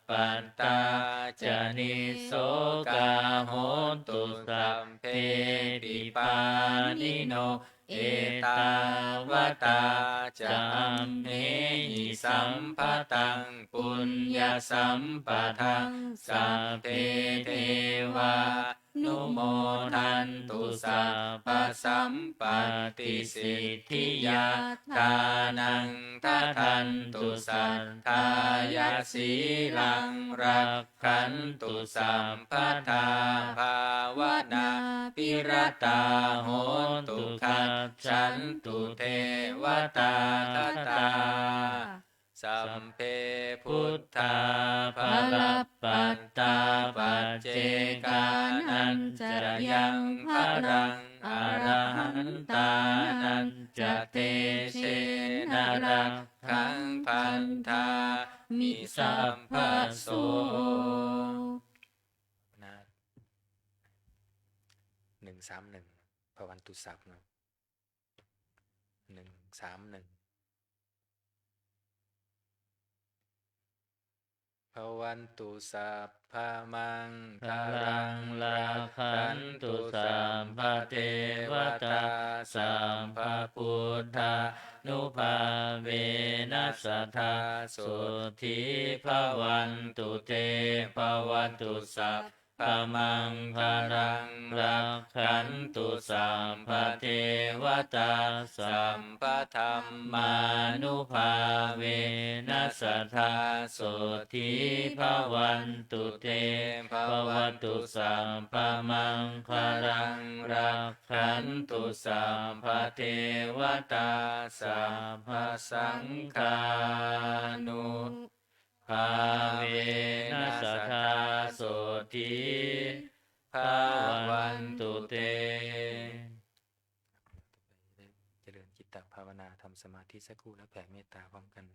ปัตตาจะนิโสกาโหตุสัพเพปิปานิโนเอตาวตาจัมเมหิสัมปตังปุญญสัมปทังสัพเพเทวานุโมทันตุสัพพสัมปติสิทธิยาทานังทัทันตุสัทธายาสีลังรักขันตุสัมปทาภาวนาปิรตาโหตุขัจฉันตุเทวตาคตาสัมเพพุทธาภลปัตตาปัจเจกานันจะยังพรังอรหันตานันจะเตเชนะรักขังพันธามิสัมภโสนะ131พวันตุสัพนะ131ภวันตุสัพพะมังคารังลาคันตุสัมภเทวตาสัมภพุทธานุภาเวนัสสทธาสุทิภวันตุเตภวันตุสัพพะมังคารังรักขันตุสัมภเทวตาสัมภธัมมานุภาเวนัสสทธาสุทิภวันตุเตภวันตุสัมภะมังคารังรักขันตุสัมภเทวตาสัมภสังฆานุภาเวนัสสทธาสุทิภวันตุเตเจริญจิตตภาวนาทำสมาธิสักครู่แล้วแผ่เมตตาพร้อมกัน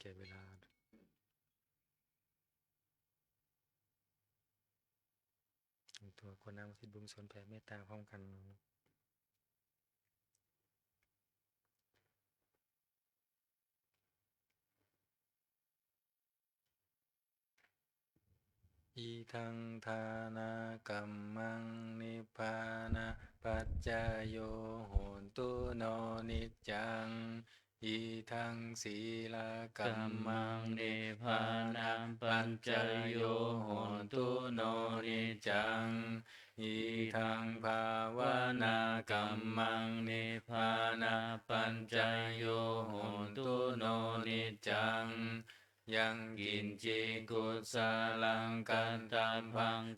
แก่เวลาตัวคนนำคิดบุญสนแผ่เมตตาพร้อมกันอีทังทานากัมมังนิพพานะปัจจายโยโหนตุโนนิจจังอีทังศีลกั กั ม ม มั มั ง ง นิ นิ พ พ พา พา นะ นัง ปั ปั ญ ญ จ จ โย โย โห โห น น ตุ ตุ โน โน นิ นิ จั จั ง ง อี อิ ทั ทั ง ง ภา ภาว นา นา กั กั ม ม มั มั ง ง นิ นิ พ พ พา พา นะ นา ปั ปั ญ ญ จ จ โย โย โห โห น น ตุ ตุ โน โน นิ นิ จ จั ั ง ง ยังกิ กิ น น จิ จิ กุ กุ ศ ศล ลัง กั กัน น ตั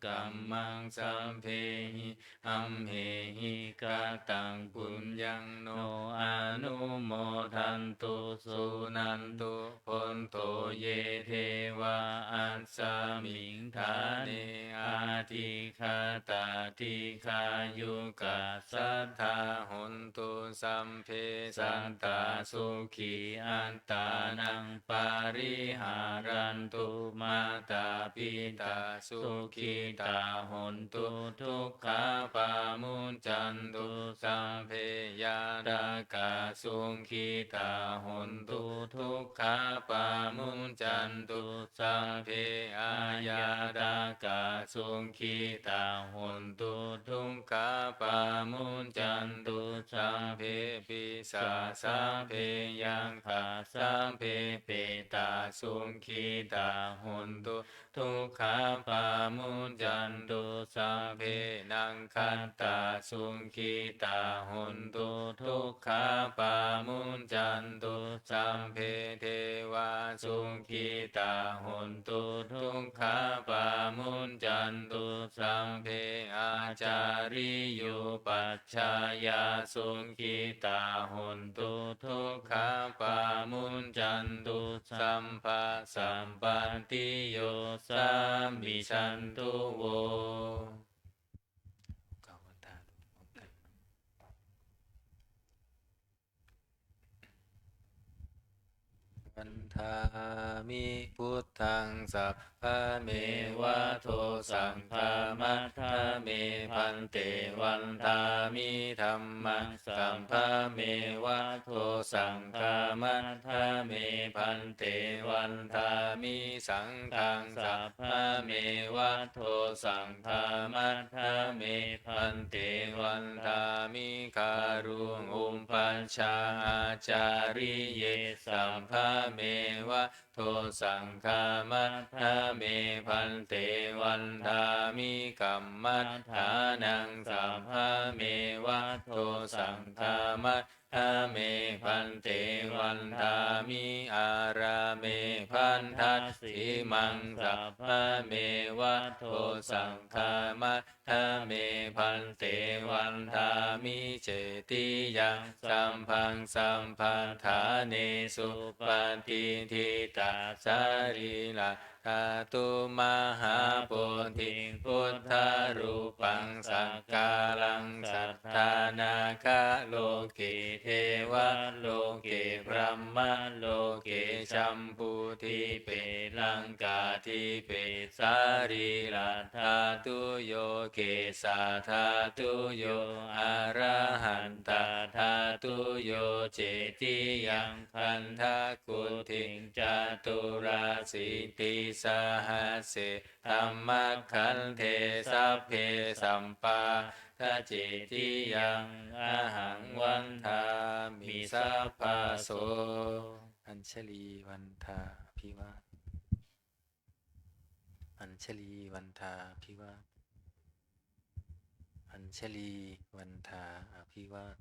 ตั ม ม ภั ภั ง ง กั กั ม ม มั มั ง ง สั สั ม ม เพ เพ หิ หิ อั อั ม ม เห เห หิ หิ กาก า ตั ตั ง ง ปุ ปุ ญ ญ ญั ญั ง โน โน อ อา นุ นุ โม ทั ทั น น ตุ ตุ สุ สุ นั นั น น ตุ ตุ พ พ น น โต โต เย เย เท เท วะ วะ อั อั ส ส ส สา มิ มิ ง ง ทา ทา เน เน อา อา ทิ ทิ คา คา ตา ตา ทิ ทิ คา คา ยุ ยุ กะ กะ สั สั ท ท ธา ธา หนตุ สัมเพ สั สั น น ตา ตา สุ สุ ขี ขี อั อั น น ตา ตา นั นั ง ง ปา ปา ริ ริ หา หา รั รั น น ตุ ตุ มา มา ตา ตา ปิ ปิ ตา ตา สุ สุ ขี ขี ตา ตา ห ห น น ตุ ตุ ทุ ทุ ก ก ขา ขา ปา ปา มุ มุ น น จั จั น น ตุ ตุ สั สั ม ม เพ เพ ยา ดา นาก ก า า สุ สุ ขี ขี ตา ตา ห ห น น ตุ ตุ ทุ ทุ ก ก ขา ขา ปา ปา มุ มุ น น จั จั น น ตุ ตุ สั สั ม ม เพ เพ อา อาย า า ดา ดากา สุ สุ ขี ขี ตา ตา ห ห น น ตุ ตุ ทุ ทุ ก ก ขา ปา ปา มุ มุ น น จั จั น น ตุ ตุ สั สั ม ม เพ เพ ปิสา สา สั สั ม ม เพ เพ ยั ยัง ง ขา ขา สั สั ม ม เพ เพ เป เป ตา ตา สุ สุ ขี ขี ตา ตา ห ห น น ตุ ตุ ทุ ทุ ก ก ขา ขา ปา ปา มุ มุ น น จั จั น น ตุ ตุ สั สั ม ม เพ เพ นัง คั คัน น ตา ตา สุ สุ ขี ขี ตา ตา ห ห น น ตุ ตุ ทุ ทุ ก ก ขา ขา ปา ปา มุ มุ น น จั จั น น ตุ ตุ สั สั ม ม เพ เพ เทวา สุ สุ ขี ขี ตา ตา ห ห น น ตุ ตุ ทุ ทุ ก ก ขา ขา ปา ปา มุ มุ น น จั จั น น ตุ ตุ สั สั ม ม เพ เพ อา อา จา จา ริ ริ โย โย ปั ปั จ จ ฉา ฉาย า า สุ สุ ขี ขี ตา ตา ห ห น น ตุ ตุ ทุ ทุ ก ก ขา ขา ปา ปา มุ มุ น น จั จั น น ตุ ตุ สั สั ม ม ภา สั สั ม ม ปั ปั น น ติ ติ โย โย สา สา มิ มิ ชั ชั น น ตุ ตุ โว โว กล่าววันทาดูพร้อมกัน วันทามิพุทธังสัพพะเมวะโทสังฆามัทธาเมพันเตวันทามิธัมมังสัมภะเมวะโทสังฆามัทธาเมพันเตวันทามิสังฆังสัพพะเมวะโทสังฆามัทธาเมพันเตวันทามิคารุงอุปปัชฌาอาจาริเยสัมภะเมวะโทสังฆามัทธาเมพันเตวันทามิกัมมัฏฐานังสัมภะเมวะโทสังฆามัทธาเมพันเตวันทามิอาราเมพันทัสสิมังสัพพะเมวะโทสังฆามัทธาเมพันเตวันทามิเจติยังสัมพังสัมพันธาเนสุปฏิทิตาสารีละธาตุมหาปุถิพุทธารูปังสักกาลังสัทธานาคาโลเกเทวะโลเกพรหมโลเกชัมพูทิเปลังกาทิเปสารีละธาตุโยเกสาธาตุโยอะระหันตาธาตุโยเจติยังคันทะกุทิงจตุราสิติสหัสเสธัมมคันเทสัพเพสัมปาทะเจติยังอะหังวันทามิสัพพะโสอัญชลีวันทาภิวาทอัญชลีวันทาภิวาทอัญชลีวันทาอภิวาท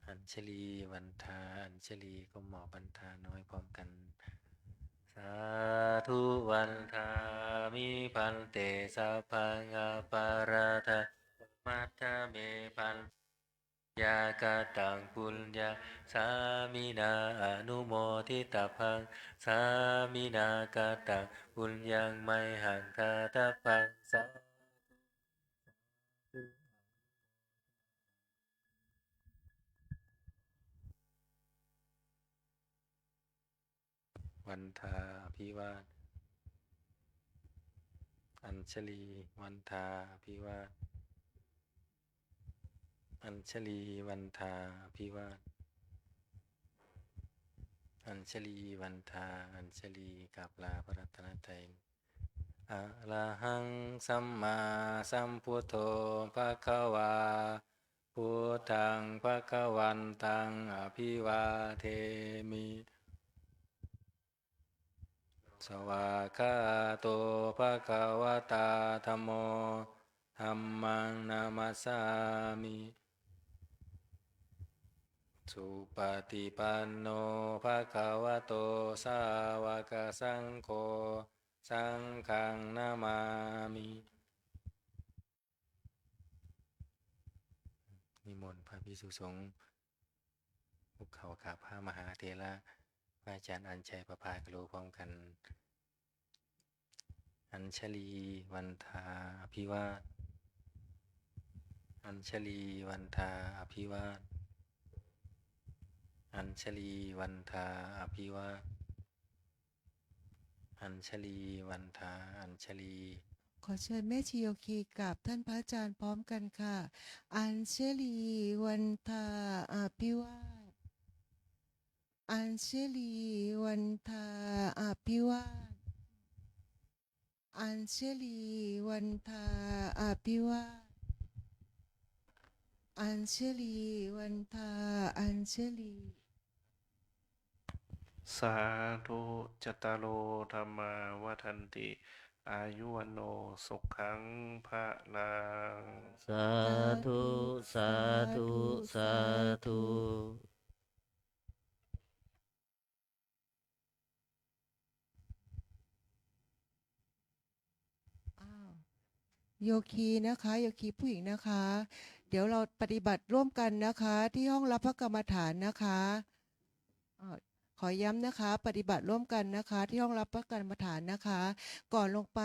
อัญชลีวันทาอัญชลีก็หมอบันทาน้อยพร้อมกันสาธุวันทามิพันเตสัพพังอปาราทะมัทธาเมพันยากาตังปุญญาสามินาอนุโมทิตาพังสามินากาตังปุญญังไมหังคาตาพังสา วันทาอภิวาทอัญชลีวันทาอภิวาทอัญชลีวันทาอภิวาทอัญชลีวันทาอัญชลีกราบลาพระรัตนตรัยอะระหังสัมมาสัมพุทโธภะคะวาพุทธังภะคะวันตังอภิวาเทมิสวากขาโตภะคะวะตาธัมโมธัมมังนามัสสามิสุปฏิปันโนภะคะวะโตสาวกสังโฆสังฆังนามามินิมนต์พระภิกษุสงฆ์ภูเขากราบพระมหาเถระพระอาจารย์อัญชัยประภากโลพร้อมกันอัญชลีวันทาอภิวาทอัญชลีวันทาอภิวาทอัญชลีวันทาอภิวาทอัญชลีวันทาอัญชลี ขอเชิญแม่ชีโยคีกับท่านพระอาจารย์พร้อมกันค่ะ อัญชลีวันทาอภิวาทอัญชลีวันทาอภิวาทอัญชลีวันทาอภิวาทอัญชลีวันทาอัญชลี สาธุจตารโลธรรมาวัฏันติ อายุวันโนสุขังพระลัง สาธุ สาธุ สาธุ อ้าวโยคีนะคะโยคีผู้หญิงนะคะ เดี๋ยวเราปฏิบัติร่วมกันนะคะ ที่ห้องรับพระกรรมฐานนะคะขอย้ำนะคะ ปฏิบัติร่วมกันนะคะ ที่ห้องรับพระกรรมฐานนะคะ ก่อนลงไป